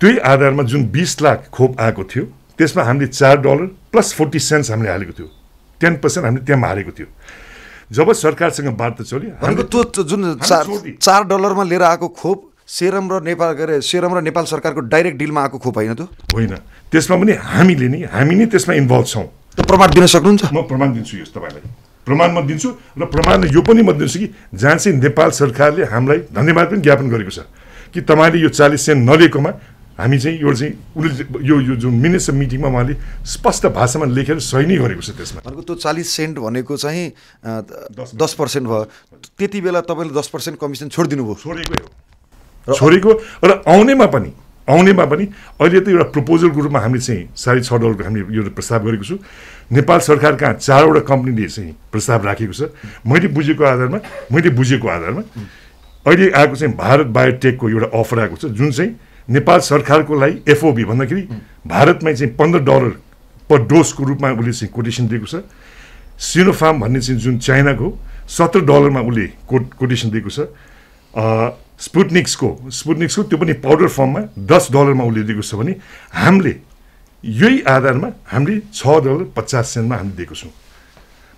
त्यही आधारमा जुन 20 लाख खोप आएको थियो त्यसमा हामीले $4 + 40 सेन्ट्स हामीले हालेको थियो, 10% हामीले त्यहाँ हालेको थियो। जब सरकारसँग वार्ता चल्यो भनेको त्यो जुन $4 लिएर आएको खोप सेरम र नेपाल सरकारको डाइरेक्ट डिलमा आएको खोप होइन त्यो? होइन, त्यसमा पनि हामी नै त्यसमा इन्भल्भ छौँ। त्यो प्रमाण दिन सक्नुहुन्छ? म प्रमाण दिन्छु, यस तपाईँलाई प्रमाण म दिन्छु र प्रमाण यो पनि म दिन्छु कि जहाँ चाहिँ नेपाल सरकारले हामीलाई धन्यवाद पनि ज्ञापन गरेको छ कि तपाईँले यो 40 सेन्ट नलिएकोमा हामी चाहिँ यो चाहिँ यो जुन मिनिट्स अफ मिटिङमा उहाँले स्पष्ट भाषामा लेखेर सही नै गरेको छ। त्यसमा भनेको त्यो 40 सेन्ट भनेको चाहिँ 10% भयो। त्यति बेला तपाईँले 10% कमिसन छोडिदिनु भयो? छोडेको र आउनेमा पनि अहिले त एउटा प्रपोजलको रूपमा हामीले चाहिँ $6.5 हामीले यो प्रस्ताव गरेको छु। नेपाल सरकार कहाँ 4वटा कम्पनीले चाहिँ प्रस्ताव राखेको छ। मैले बुझेको आधारमा अहिले आएको चाहिँ भारत बायोटेकको एउटा अफर आएको छ जुन चाहिँ नेपाल सरकारको लागि एफओबी भन्दाखेरि भारतमै चाहिँ $15 पर डोजको रूपमा उसले चाहिँ कोटेसन दिएको छ। सिनोफार्म भन्ने चाहिँ जुन चाइनाको $17 उसले कोटेसन दिएको छ। स्पुटनिक्सको त्यो पनि पाउडर फर्ममा $10 उसले दिएको छ भने हामीले यही आधारमा हामीले $6.50 हामीले दिएको छौँ।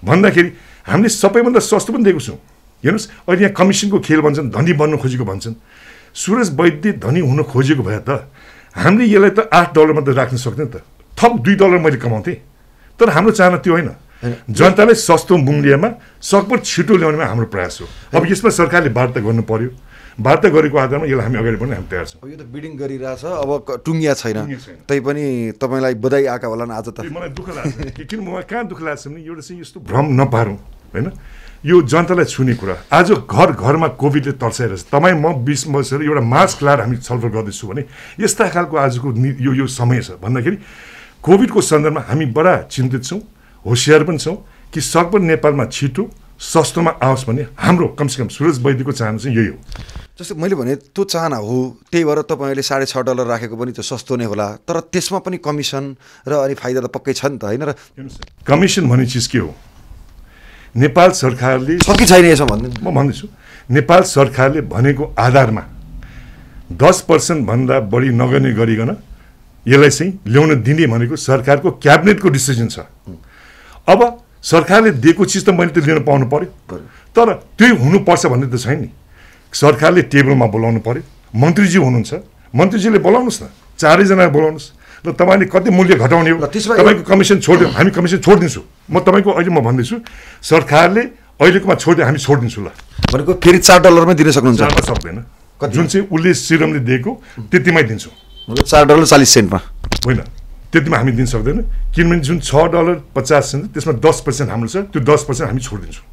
भन्दाखेरि हामीले सबैभन्दा सस्तो पनि दिएको छौँ। हेर्नुहोस्, अहिले यहाँ कमिसनको खेल भन्छन्, धनी बन्नु खोजेको भन्छन्। सुरज वैद्य धनी हुन खोजेको भए त हामीले यसलाई त $8 मात्रै राख्न सक्दैन त, थप $2 मैले कमाउँथेँ। तर हाम्रो चाहना त्यो होइन। जनतालाई सस्तो मूल्यमा सकभर छिटो ल्याउनेमा हाम्रो प्रयास हो। अब यसमा सरकारले वार्ता गर्नु पर्यो। वार्ता गरेको आधारमा यसलाई हामी अगाडि बढ्न हामी तयार छौँ। यो त बिडिङ गरिरहेछ, अब टुङ्गिया छैन। तैपनि तपाईँलाई बधाई आएका होला नि आज त? मलाई दुःख लाग्छ। किन मलाई कहाँ दुःख लाग्छ भने एउटा चाहिँ यस्तो भ्रम नपारौँ होइन। यो जनतालाई छुने कुरा आज घर घरमा कोभिडले तर्साइरहेछ। तपाईँ म 20 बसेर एउटा मास्क लाएर हामी छलफल गर्दैछु भने यस्ता खालको आजको यो समय छ भन्दाखेरि कोभिडको सन्दर्भमा हामी बडा चिन्तित छौँ, होसियार पनि छौँ कि सकभर नेपालमा छिटो सस्तोमा आओस् भन्ने हाम्रो कमसेकम सुरज वैद्यको चाहना चाहिँ यही हो। जस्तो मैले भने त्यो चाहना हो, त्यही भएर तपाईँले $6.5 राखेको पनि त्यो सस्तो नै होला। तर त्यसमा पनि कमिसन र अनि फाइदा त पक्कै छ नि त, होइन र? कमिसन भन्ने चिज के हो? नेपाल सरकारले छ कि छैन यसो भन्नु? म भन्दैछु, नेपाल सरकारले भनेको आधारमा 10% भन्दा बढी नगर्ने गरिकन यसलाई चाहिँ ल्याउन दिने भनेको सरकारको क्याबिनेटको डिसिजन छ। अब सरकारले दिएको चिज त मैले त लिन पाउनु पर्यो, तर त्यही हुनुपर्छ भन्ने त छैन नि। सरकारले टेबलमा बोलाउनु पर्यो, मन्त्रीजी हुनुहुन्छ, मन्त्रीजीले बोलाउनुहोस् न, 4 जना बोलाउनुहोस् र तपाईँले कति मूल्य घटाउने हो, तपाईँको कमिसन छोड्यो, हामी कमिसन छोडिदिन्छु। म तपाईँको अहिले म भन्दैछु सरकारले अहिलेकोमा छोड्यो, हामी छोडिदिन्छु ल भनेको फेरि $4 मै दिन सक्नुहुन्छ? सक्दैन, जुन चाहिँ उसले सिरमले दिएको त्यतिमै दिन्छु। $4.40 मा होइन, त्यतिमा हामी दिन सक्दैन। किनभने जुन $6.50 त्यसमा 10% हाम्रो छ, त्यो 10% हामी छोडिदिन्छौँ।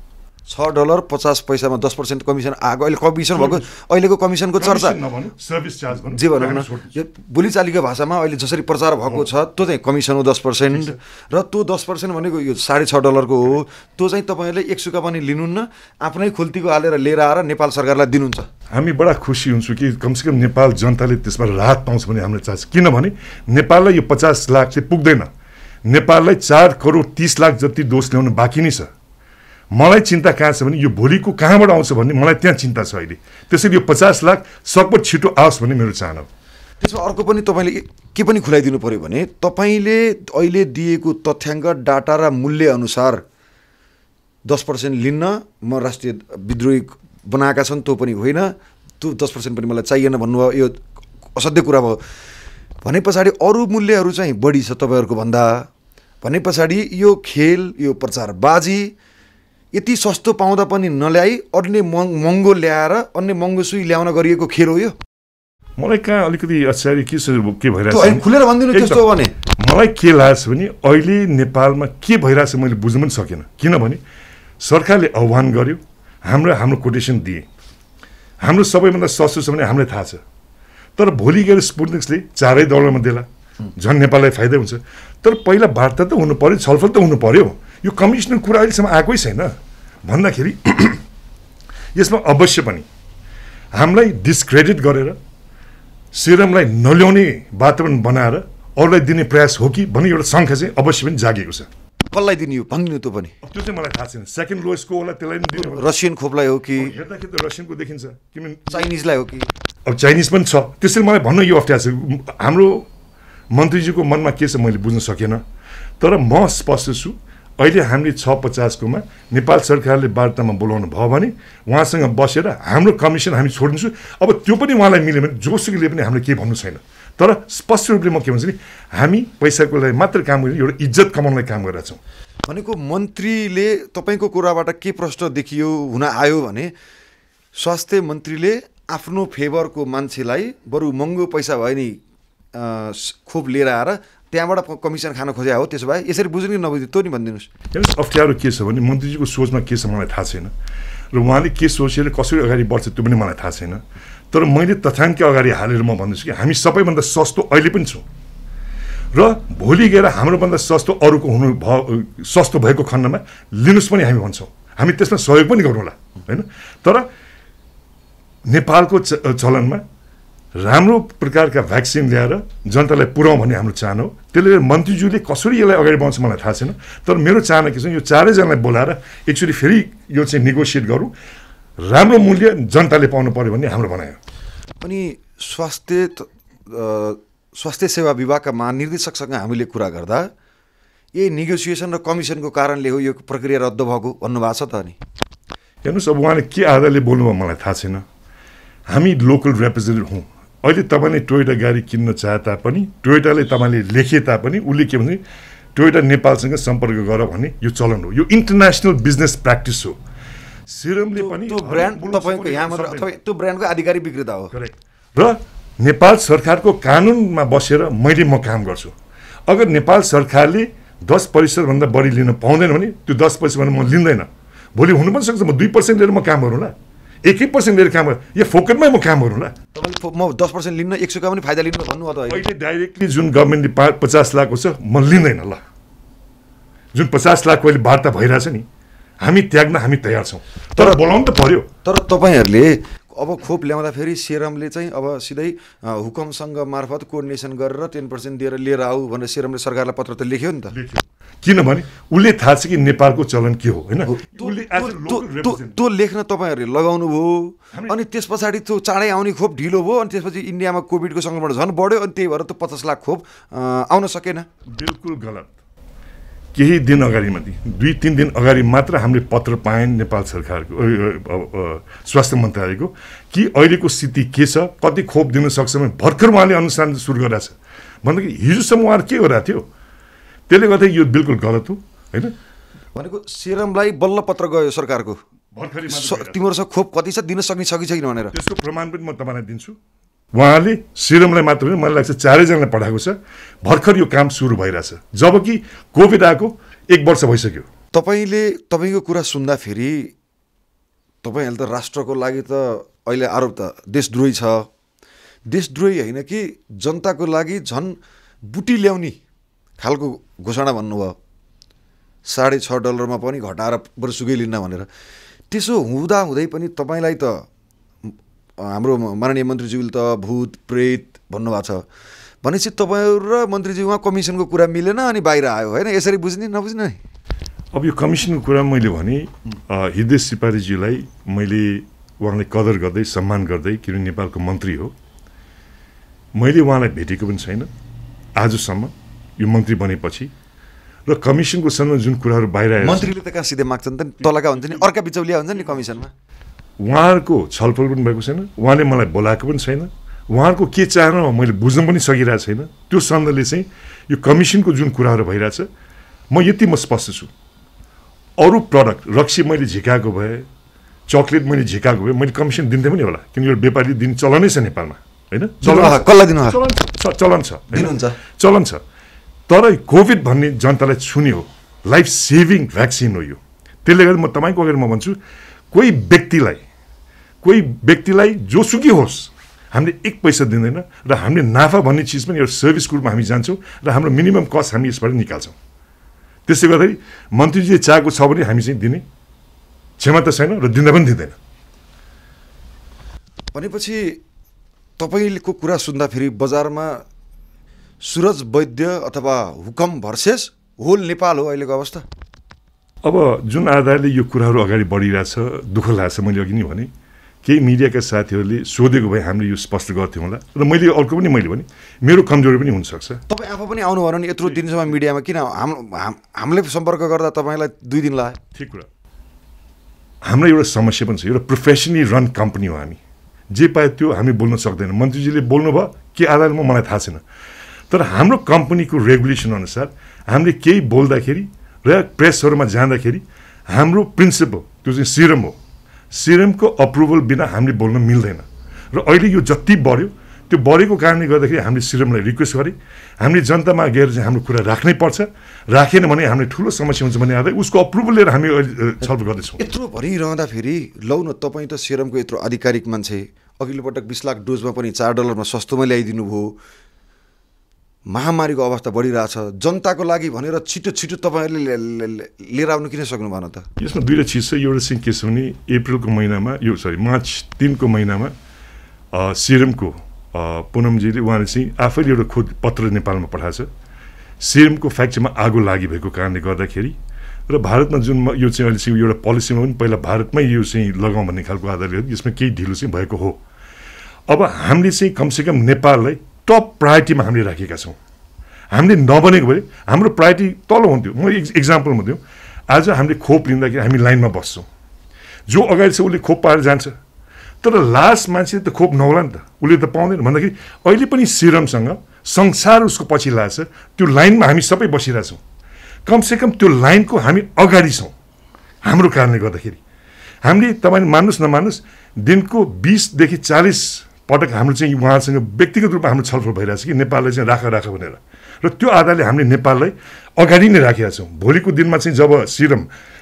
$6.50 मा 10% कमिसन आएको। अहिले कमिसन भएको, अहिलेको कमिसनको चर्चा सर्भिस चार्ज जे भनौँ न, यो बोलीचालीको भाषामा अहिले जसरी प्रचार भएको छ त्यो चाहिँ कमिसन हो 10%। र त्यो 10% भनेको यो $6.5 को हो। त्यो चाहिँ तपाईँहरूले एकसुका पनि लिनुहुन्न, आफ्नै खुल्तीको हालेर लिएर आएर नेपाल सरकारलाई दिनुहुन्छ। हामी बडा खुसी हुन्छौँ कि कमसेकम नेपाल जनताले त्यसबाट राहत पाउँछ भन्ने हामीलाई चाहन्छ। किनभने नेपाललाई यो 50 लाख चाहिँ पुग्दैन, नेपाललाई 4.30 करोड जति डोज ल्याउनु बाँकी नै छ। मलाई चिन्ता कहाँ छ भने यो भोलिको कहाँबाट आउँछ भन्ने मलाई त्यहाँ चिन्ता छ अहिले। त्यसैले यो 50 लाख सकभर छिटो आओस् भन्ने मेरो चाहना हो। त्यसमा अर्को पनि तपाईँले के पनि खुलाइदिनु पर्यो भने तपाईँले अहिले दिएको तथ्याङ्क डाटा र मूल्य अनुसार 10% लिन्न, म राष्ट्रिय विद्रोही बनाएका छन् त्यो पनि होइन, त्यो 10% पनि मलाई चाहिएन भन्नुभयो, यो असाध्य कुरा भयो। भने पछाडि अरू मूल्यहरू चाहिँ बढी छ तपाईँहरूको भन्दा, भने पछाडि यो खेल, यो प्रचारबाजी, यति सस्तो पाउँदा पनि नल्याई अन्य महँगो ल्याएर अन्य महँगो सुई ल्याउन गरिएको खेल हो यो? मलाई कहाँ अलिकति आश्चर्य के भइरहेछ खुलेर भनिदिनु त्यस्तो हो भने। मलाई के लागेछ भने अहिले नेपालमा के भइरहेछ मैले बुझ्न पनि सकेन। किनभने सरकारले आह्वान गर्यो, हाम्रो कोटेसन दिए, हाम्रो सबैभन्दा सस्तो छ भने हामीलाई थाहा छ। तर भोलि गएर स्पुटनिक्सले चारै दौडमा देला, झन् नेपाललाई फाइदा हुन्छ। तर पहिला वार्ता त हुनु पर्यो, छलफल त हुनु पर्यो। यो कमिसनको कुरा अहिलेसम्म आएकै छैन भन्दाखेरि यसमा अवश्य पनि हामीलाई डिस्क्रेडिट गरेर सिरमलाई नल्याउने वातावरण बनाएर अरूलाई दिने प्रयास हो कि भन्ने एउटा शङ्का चाहिँ अवश्य पनि जागेको छ। कसलाई दिने हो भनिदिनु त पनि? त्यो चाहिँ मलाई थाहा छैन। सेकेन्ड लोएस्टको होला त्यसलाई पनि दिने होला। रसियन खोपलाई हो कि? हेर्दाखेरि त रसियनको देखिन्छ, किनभने चाइनिजलाई हो कि? अब चाइनिज पनि छ। त्यसैले मलाई भन्नु यो अप्ठ्यारो छ। हाम्रो मन्त्रीजीको मनमा के छ मैले बुझ्न सकेन। तर म स्पष्ट छु, अहिले हामीले 650 नेपाल सरकारले वार्तामा बोलाउनु भयो भने उहाँसँग बसेर हाम्रो कमिसन हामी छोडिदिन्छौँ। अब त्यो पनि उहाँलाई मिल्यो भने जोसुकैले पनि हामीले केही भन्नु छैन। तर स्पष्ट रूपले म के भन्छु नि, हामी पैसाको लागि मात्र काम गरेर एउटा इज्जत कमाउनलाई काम गरेका छौँ। भनेको मन्त्रीले तपाईँको कुराबाट के प्रश्न देखियो हुन आयो भने स्वास्थ्य मन्त्रीले आफ्नो फेभरको मान्छेलाई बरु महँगो पैसा भयो नि खोप लिएर आएर त्यहाँबाट कमिसन खान खोज्या हो। त्यसो भए यसरी बुझ्नु नबुझ्नु त्यो नि भनिदिनुहोस्। हेर्नुहोस् अप्ठ्यारो के छ भने मन्त्रीजीको सोचमा के छ मलाई थाहा छैन र उहाँले के सोचेर कसरी अगाडि बढ्छ त्यो पनि मलाई थाहा छैन। तर मैले तथ्याङ्क अगाडि हालेर म भन्दैछु कि हामी सबैभन्दा सस्तो अहिले पनि छौँ र भोलि गएर हाम्रोभन्दा सस्तो अरूको सस्तो भएको खण्डमा लिनुहोस् पनि हामी भन्छौँ। हामी त्यसमा सहयोग पनि गरौँला होइन। तर नेपालको चलनमा राम्रो प्रकारका भ्याक्सिन ल्याएर जनतालाई पुर्याउँ भन्ने हाम्रो चाहना हो। त्यसले गर्दा मन्त्रीज्यूले कसरी यसलाई अगाडि बढाउँछ मलाई थाहा छैन। तर मेरो चाहना के छ, यो चारैजनालाई बोलाएर एक्चुअली फेरि यो चाहिँ नेगोसिएट गरौँ, राम्रो मूल्य जनताले पाउनु पर्यो भन्ने हाम्रो भनाइ हो। अनि स्वास्थ्य सेवा विभागका महानिर्देशकसँग हामीले कुरा गर्दा यही नेगोसिएसन र कमिसनको कारणले हो यो प्रक्रिया रद्द भएको भन्नुभएको छ त। अनि हेर्नुहोस् अब उहाँले के आधारले बोल्नुभयो मलाई थाहा छैन। हामी लोकल रिप्रेजेन्टेटिभ हौँ। अहिले तपाईँले टोयोटा गाडी किन्न चाहे तापनि, टोयोटाले तपाईँले लेखे तापनि उसले के भन्छ, टोयोटा नेपालसँग सम्पर्क गर भन्ने यो चलन हो। यो इन्टरनेसनल बिजनेस प्र्याक्टिस हो। सिरमले पनि त्यो ब्रान्ड तपाईँको यहाँ मात्र अथवा त्यो ब्रान्डको आधिकारिक विक्रेता हो। करेक्ट। र नेपाल सरकारको कानुनमा बसेर म काम गर्छु। अगर नेपाल सरकारले 10% बढी लिन पाउँदैन भने त्यो 10% म लिँदैन। भोलि हुनु पनि सक्छ म 2% लिएर म काम गरौँला, 1% लिएर काम या फोकटमै म काम गरौँला। म 10% लिन्न 100 का पनि फाइदा लिनु भन्नु हो त। अहिले डाइरेक्टली जुन गभर्मेन्टले 50 लाखको छ म लिँदैन ल। जुन 50 लाखको अहिले वार्ता भइरहेछ नि, हामी त्याग्न हामी तयार छौँ। तर बोलाउनु त पर्यो। तर तपाईँहरूले अब खोप ल्याउँदाखेरि सेरमले चाहिँ अब सिधै हुकुमसँग मार्फत कोअर्डिनेसन गरेर 10% दिएर लिएर आऊ भनेर सेरमले सरकारलाई पत्र त लेख्यो नि त। किनभने उसले थाहा छ कि नेपालको चलन के हो होइन। त्यो लेख्न तपाईँहरूले लगाउनु भयो अनि त्यस पछाडि त्यो चाँडै आउने खोप ढिलो भयो अनि त्यसपछि इन्डियामा कोभिडको सङ्क्रमण झन् बढ्यो अनि त्यही भएर त्यो 50 लाख खोप आउन सकेन। बिल्कुल गलत। केही दिन अगाडि मात्रै 2-3 दिन अगाडि मात्र हामीले पत्र पायौँ नेपाल सरकारको स्वास्थ्य मन्त्रालयको कि अहिलेको स्थिति के छ, कति खोप दिन सक्छ भने भर्खर उहाँले अनुसन्धान सुरु गरेको छ भन्दाखेरि हिजोसम्म उहाँहरू के गरिरहेको थियो। त्यसले गर्दा यो बिल्कुल गलत हो होइन। भनेको सेरमलाई बल्ल पत्र गयो सरकारको भर्खरै तिमीहरूसँग खोप कति छ दिन सक्ने छ कि छैन भनेर। त्यसको प्रमाण पनि म तपाईँलाई दिन्छु। उहाँले सिरमलाई मात्र होइन मलाई लाग्छ चारैजनालाई पठाएको छ। भर्खर यो काम सुरु भइरहेछ जबकि कोभिड आएको 1 वर्ष भइसक्यो। तपाईँको कुरा सुन्दाखेरि तपाईँहरूले त राष्ट्रको लागि त अहिले आरोप त देशद्रोही छ। देशद्रोही होइन कि जनताको लागि झन् बुटी ल्याउने खालको घोषणा भन्नुभयो। $6.5 पनि घटाएर बरु सुकै लिन्न भनेर। त्यसो हुँदै पनि तपाईँलाई त हाम्रो माननीय मन्त्रीज्यूले त भूत प्रेत भन्नुभएको छ भनेपछि तपाईँहरू र मन्त्रीज्यूमा कमिसनको कुरा मिलेन अनि बाहिर आयो होइन। यसरी बुझ्ने नबुझ्ने। अब यो कमिसनको कुरा मैले भने हृदय सिपारीज्यूलाई मैले उहाँलाई कदर गर्दै सम्मान गर्दै किनभने नेपालको मन्त्री हो, मैले उहाँलाई भेटेको पनि छैन आजसम्म यो मन्त्री बनेपछि। र कमिसनको सन्दर्भमा जुन कुराहरू बाहिर आयो, मन्त्रीले त कहाँ सिधै माग्छन् त नि, तलका हुन्छ नि, अर्का बिचौलिया हुन्छ नि कमिसनमा। उहाँहरूको छलफल पनि भएको छैन, उहाँले मलाई बोलाएको पनि छैन। उहाँहरूको के चाहना मैले बुझ्न पनि सकिरहेको छैन। त्यो सन्दर्भले चाहिँ यो कमिसनको जुन कुराहरू भइरहेछ म स्पष्ट छु। अरू प्रडक्ट रक्सी मैले झिकाएको भए चक्लेट मैले झिकाएको भए मैले कमिसन दिन्थेँ पनि होला किन यो व्यापारी दिन चलनै छ नेपालमा होइन चलन छ तर कोभिड भन्ने जनतालाई छुने हो लाइफ सेभिङ भ्याक्सिन हो यो त्यसले गर्दा म तपाईँको अगाडि म भन्छु कोही व्यक्तिलाई जोसुकै होस् हामीले 1 पैसा दिँदैन र हामीले नाफा भन्ने चिज पनि एउटा सर्भिसको रूपमा हामी जान्छौँ र हाम्रो मिनिमम कस्ट हामी यसबाट निकाल्छौँ त्यसले गर्दाखेरि मन्त्रीजीले चाहेको छ भने हामी चाहिँ दिने क्षमता छैन र दिँदा पनि दिँदैन भनेपछि तपाईँको कुरा सुन्दाखेरि बजारमा सुरज वैद्य अथवा हुकम भर्सेस होल नेपाल हो अहिलेको अवस्था अब जुन आधारले यो कुराहरू अगाडि बढिरहेछ दुःख लाग्छ मैले अघि नै भने केही मिडियाका साथीहरूले सोधेको भए हामीले यो स्पष्ट गर्थ्यौँ होला र मैले अर्को पनि मैले भने मेरो कमजोरी पनि हुनसक्छ तपाईँ आफू पनि आउनुभयो भने यत्रो दिनसम्म मिडियामा किन हामीले सम्पर्क गर्दा तपाईँलाई 2 दिन लाग्यो ठिक कुरा हाम्रो एउटा समस्या पनि छ एउटा प्रोफेसनली रन कम्पनी हो हामी जे पाए त्यो हामी बोल्न सक्दैनौँ मन्त्रीजीले बोल्नुभयो के आधारमा मलाई थाहा छैन तर हाम्रो कम्पनीको रेगुलेसन अनुसार हामीले केही बोल्दाखेरि र प्रेसहरूमा जाँदाखेरि हाम्रो प्रिन्सिपल त्यो चाहिँ सिरम हो सिरमको अप्रुभल बिना हामीले बोल्न मिल्दैन र अहिले यो जति बढ्यो त्यो बढेको कारणले गर्दाखेरि हामीले सिरमलाई रिक्वेस्ट गरेँ हामीले जनतामा गएर चाहिँ हाम्रो कुरा राख्नै पर्छ राखेन भने हामीले ठुलो समस्या हुन्छ भने आधा उसको अप्रुभल लिएर हामी अहिले छलफल गर्दैछौँ यत्रो भनिरहँदाखेरि लौ न तपाईँ त सिरमको यत्रो आधिकारिक मान्छे अघिल्लो पटक 20 लाख डोजमा पनि $4 सस्तोमा ल्याइदिनु भयो महामारीको अवस्था बढिरहेछ जनताको लागि भनेर छिटो छिटो तपाईँहरूले लिएर आउनु किन सक्नु भएन त यसमा दुईवटा चिज छ एउटा चाहिँ के छ भने अप्रिलको महिनामा मार्च 3 को महिनामा सिरमको पुनमजीले उहाँले चाहिँ आफैले एउटा खोज पत्र नेपालमा पठाएको छ सिरमको फ्याक्ट्रीमा आगो लागि भएको कारणले गर्दाखेरि र भारतमा जुन यो चाहिँ अहिले चाहिँ एउटा पोलिसीमा पनि पहिला भारतमै यो चाहिँ लगाउँ भन्ने खालको आधारले यसमा केही ढिलो चाहिँ भएको हो अब हामीले चाहिँ कमसेकम नेपाललाई टप प्रायोरिटीमा हामीले राखेका छौँ हामीले नबनेको भए हाम्रो प्रायोरिटी तल हुन्थ्यो म एक्जाम्पलमा दिउँ आज हामीले खोप लिँदाखेरि हामी लाइनमा बस्छौँ जो अगाडि छ उसले खोप पाएर जान्छ तर लास्ट मान्छेले त खोप नहोला नि त उसले त पाउँदैन भन्दाखेरि अहिले पनि सिरमसँग संसार उसको पछि लाग्छ त्यो लाइनमा हामी सबै बसिरहेछौँ कमसेकम त्यो लाइनको हामी अगाडि छौँ हाम्रो कारणले गर्दाखेरि हामीले तपाईँले मान्नुहोस् नमान्नुहोस् दिनको 20 देखि 40 पटक हाम्रो चाहिँ उहाँसँग व्यक्तिगत रूपमा हाम्रो छलफल भइरहेछ कि नेपाललाई चाहिँ राख भनेर र त्यो आधारले हामीले नेपाललाई अगाडि नै राखेका छौँ भोलिको दिनमा चाहिँ जब सिरम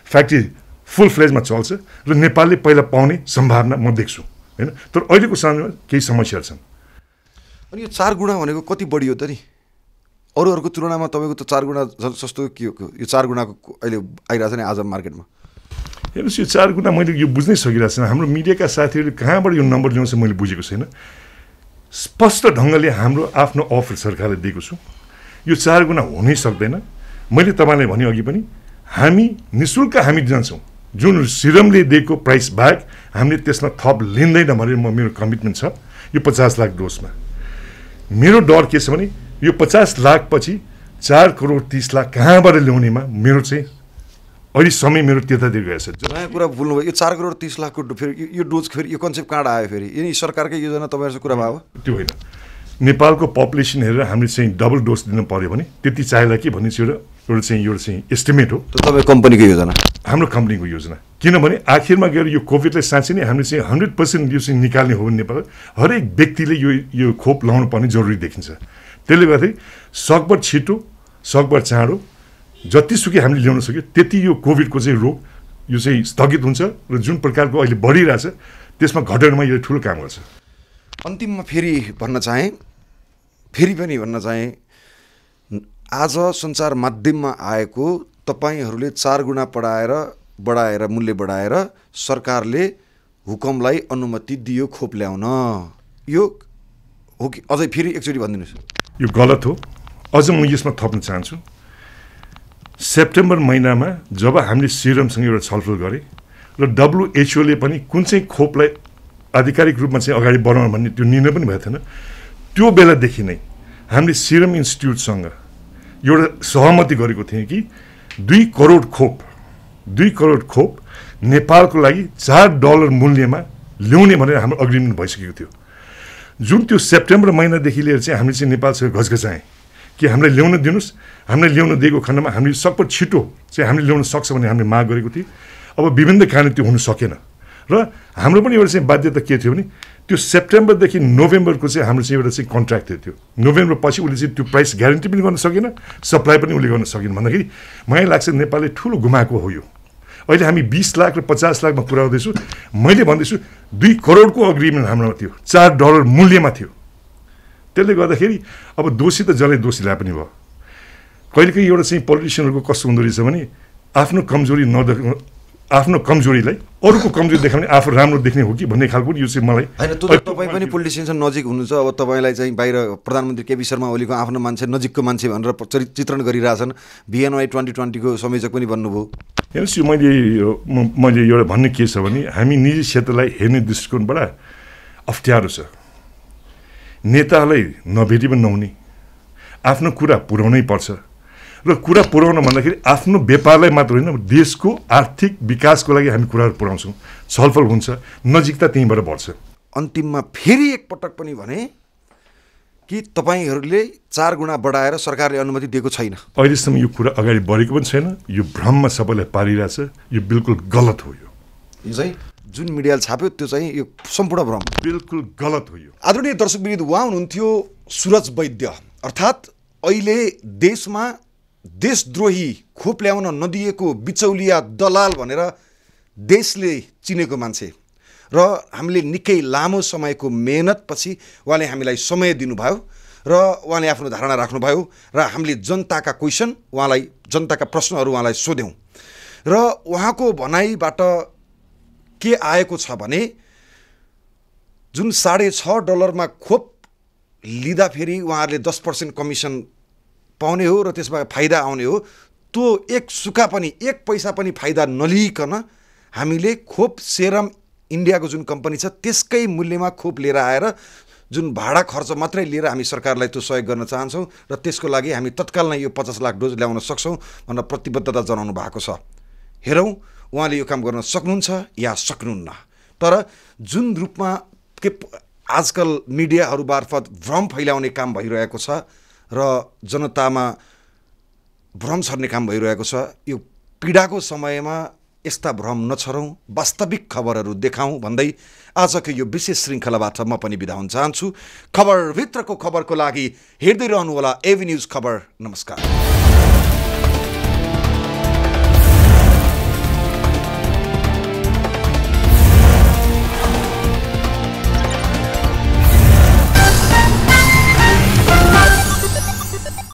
फ्याक्ट्री फुल फ्लेजमा चल्छ र नेपालले पहिला पाउने सम्भावना म देख्छु होइन तर अहिलेको समयमा केही समस्याहरू छन् अनि यो 4 गुणा भनेको कति बढी हो त नि अरूहरूको तुलनामा तपाईँको त 4 गुणा सस्तो के हो यो 4 गुणाको अहिले आइरहेछ नि आज मार्केटमा हेर्नुहोस् यो 4 गुणा मैले यो बुझ्नै सकिरहेको छैन हाम्रो मिडियाका साथीहरूले कहाँबाट यो नम्बर ल्याउँछ मैले बुझेको छैन स्पष्ट ढङ्गले हाम्रो आफ्नो अफर सरकारले दिएको छु यो 4 गुणा हुनै सक्दैन मैले तपाईँलाई भने अघि पनि हामी निःशुल्क हामी दिन्छौँ जुन सिरमले दिएको प्राइस बाहेक हामीले त्यसमा थप लिँदैन भनेर मेरो कमिटमेन्ट छ यो 50 लाख डोजमा मेरो डर के छ भने यो 50 लाख पछि 4 करोड 30 लाख कहाँबाट ल्याउनेमा मेरो चाहिँ अहिले समय मेरो त्यतातिर गएछ नयाँ कुरा बोल्नुभयो यो 4 करोड 30 लाखको फेरि यो डोज फेरि यो कन्सेप्ट कहाँबाट आयो फेरि यिनी सरकारकै योजना तपाईँहरूको कुरा भयो त्यो होइन नेपालको पपुलेसन हेरेर हामीले चाहिँ डबल डोज दिनु पर्यो भने त्यति चाहिएला कि भन्ने चाहिँ एउटा चाहिँ एस्टिमेट हो तपाईँ कम्पनीको योजना हाम्रो कम्पनीको योजना किनभने आखिरमा गएर यो कोभिडलाई साँच्चै नै हामीले चाहिँ 100% यो चाहिँ निकाल्ने हो भने नेपाल हरेक व्यक्तिले यो खोप लाउनु पर्ने जरुरी देखिन्छ त्यसले गर्दाखेरि सकभर छिटो सकभर चाँडो जतिसुकै हामीले ल्याउन सक्यो त्यति यो कोभिडको चाहिँ रोग यो चाहिँ स्थगित हुन्छ र जुन प्रकारको अहिले बढिरहेछ त्यसमा घटाउनमा यो ठुलो काम गर्छ अन्तिममा फेरि भन्न चाहे आज सञ्चार माध्यममा आएको तपाईहरूले 4 गुणा बढाएर मूल्य बढाएर सरकारले हुकुमलाई अनुमति दियो खोप ल्याउन यो हो कि अझै फेरि एकचोटि भनिदिनुहोस् यो गलत हो अझ म यसमा थप्न चाहन्छु सेप्टेम्बर महिनामा जब हामीले सिरमसँग एउटा छलफल गरेँ र WHO ले पनि कुन चाहिँ खोपलाई आधिकारिक रूपमा चाहिँ अगाडि बढाउनु भन्ने त्यो निर्णय पनि भएको थिएन त्यो बेलादेखि नै हामीले सिरम इन्स्टिट्युटसँग एउटा सहमति गरेको थियौँ कि 2 करोड खोप नेपालको लागि $4 मूल्यमा ल्याउने भनेर हाम्रो एग्रिमेन्ट भइसकेको थियो जुन त्यो सेप्टेम्बर महिनादेखि लिएर चाहिँ हामीले चाहिँ नेपालसँग घचघचाएँ कि हामीलाई ल्याउन दिनुहोस्, हामीलाई ल्याउन दिएको खण्डमा हामीले सकभर छिटो चाहिँ हामीले ल्याउन सक्छ भन्ने हामीले माग गरेको थियौँ। अब विभिन्न कारणले त्यो हुन सकेन र हाम्रो पनि एउटा चाहिँ बाध्यता के थियो भने त्यो सेप्टेम्बरदेखि नोभेम्बरको चाहिँ हाम्रो चाहिँ एउटा चाहिँ कन्ट्र्याक्ट थियो। नोभेम्बर पछि उसले चाहिँ त्यो प्राइस ग्यारेन्टी पनि गर्न सकेन, सप्लाई पनि उसले गर्न सकेन भन्दाखेरि मलाई लाग्छ नेपालले ठुलो गुमाएको हो यो। अहिले हामी 20 लाख र 50 लाखमा पुर्याउँदैछु। मैले भन्दैछु 2 करोडको अग्रिमेन्ट हाम्रोमा थियो, $4 मूल्यमा थियो। त्यसले गर्दाखेरि अब दोषी त जसलाई दोषीलाई पनि भयो। कहिलेकाहीँ एउटा चाहिँ पोलिटिसियनहरूको कस्तो हुँदो रहेछ भने आफ्नो कमजोरीलाई अरूको कमजोरी देखाउने आफू राम्रो देख्ने हो कि भन्ने खालको यो चाहिँ मलाई हैन। तपाईँ पनि पोलिटिसियनसँग नजिक हुनुहुन्छ। अब तपाईँलाई चाहिँ बाहिर प्रधानमन्त्री केपी शर्मा ओलीको आफ्नो मान्छे, नजिकको मान्छे भनेर चित्रण गरिरहेछन्। VNY 2020 को संयोजक पनि बन्नुभयो। हेर्नुहोस्, यो मैले एउटा भन्ने के छ भने हामी निजी क्षेत्रलाई हेर्ने दृष्टिकोणबाट अप्ठ्यारो छ। नेतालाई नभेटी पनि नहुने, आफ्नो कुरा पुर्याउनै पर्छ र कुरा पुर्याउन भन्दाखेरि आफ्नो व्यापारलाई मात्र होइन देशको आर्थिक विकासको लागि हामी कुराहरू पुर्याउँछौँ, छलफल हुन्छ, नजिकता त्यहीँबाट बढ्छ। अन्तिममा फेरि एकपटक पनि भने कि तपाईँहरूले 4 गुणा बढाएर सरकारले अनुमति दिएको छैन। अहिलेसम्म यो कुरा अगाडि बढेको पनि छैन। यो भ्रममा सबैलाई पारिरहेछ। यो बिल्कुल गलत हो। यो चाहिँ जुन मिडियाले छाप्यो त्यो चाहिँ यो सम्पूर्ण भ्रम, बिल्कुल गलत हो। यो आदरणीय दर्शकवृन्द, उहाँ हुनुहुन्थ्यो सुरज वैद्य, अर्थात् अहिले देशमा देशद्रोही खोप ल्याउन नदिएको बिचौलिया दलाल भनेर देशले चिनेको मान्छे र हामीले निकै लामो समयको मेहनतपछि उहाँले हामीलाई समय दिनुभयो र उहाँले आफ्नो धारणा राख्नुभयो र हामीले जनताका क्वेसन उहाँलाई, जनताका प्रश्नहरू उहाँलाई सोध्यौँ र उहाँको भनाइबाट के आएको छ भने जुन $6.5 खोप लिँदाखेरि उहाँहरूले 10% कमिसन पाउने हो र त्यसमा फाइदा आउने हो। त्यो एक सुका पनि, एक पैसा पनि फाइदा नलिकन हामीले खोप सेरम इन्डियाको जुन कम्पनी छ त्यसकै मूल्यमा खोप लिएर आएर जुन भाडा खर्च मात्रै लिएर हामी सरकारलाई त्यो सहयोग गर्न चाहन्छौँ र त्यसको लागि हामी तत्काल नै यो 50 लाख डोज ल्याउन सक्छौँ भनेर प्रतिबद्धता जनाउनु भएको छ। हेरौँ उहाँले यो काम गर्न सक्नुहुन्छ या सक्नुहुन्न। तर जुन रूपमा के आजकल मिडियाहरू मार्फत भ्रम फैलाउने काम भइरहेको छ र जनतामा भ्रम छर्ने काम भइरहेको छ, यो पीडाको समयमा यस्ता भ्रम नछरौँ, वास्तविक खबरहरू देखाउँ भन्दै आजको यो विशेष श्रृङ्खलाबाट म पनि बिदा हुन चाहन्छु। खबरभित्रको खबरको लागि हेर्दै रहनुहोला एभी न्युज खबर। नमस्कार।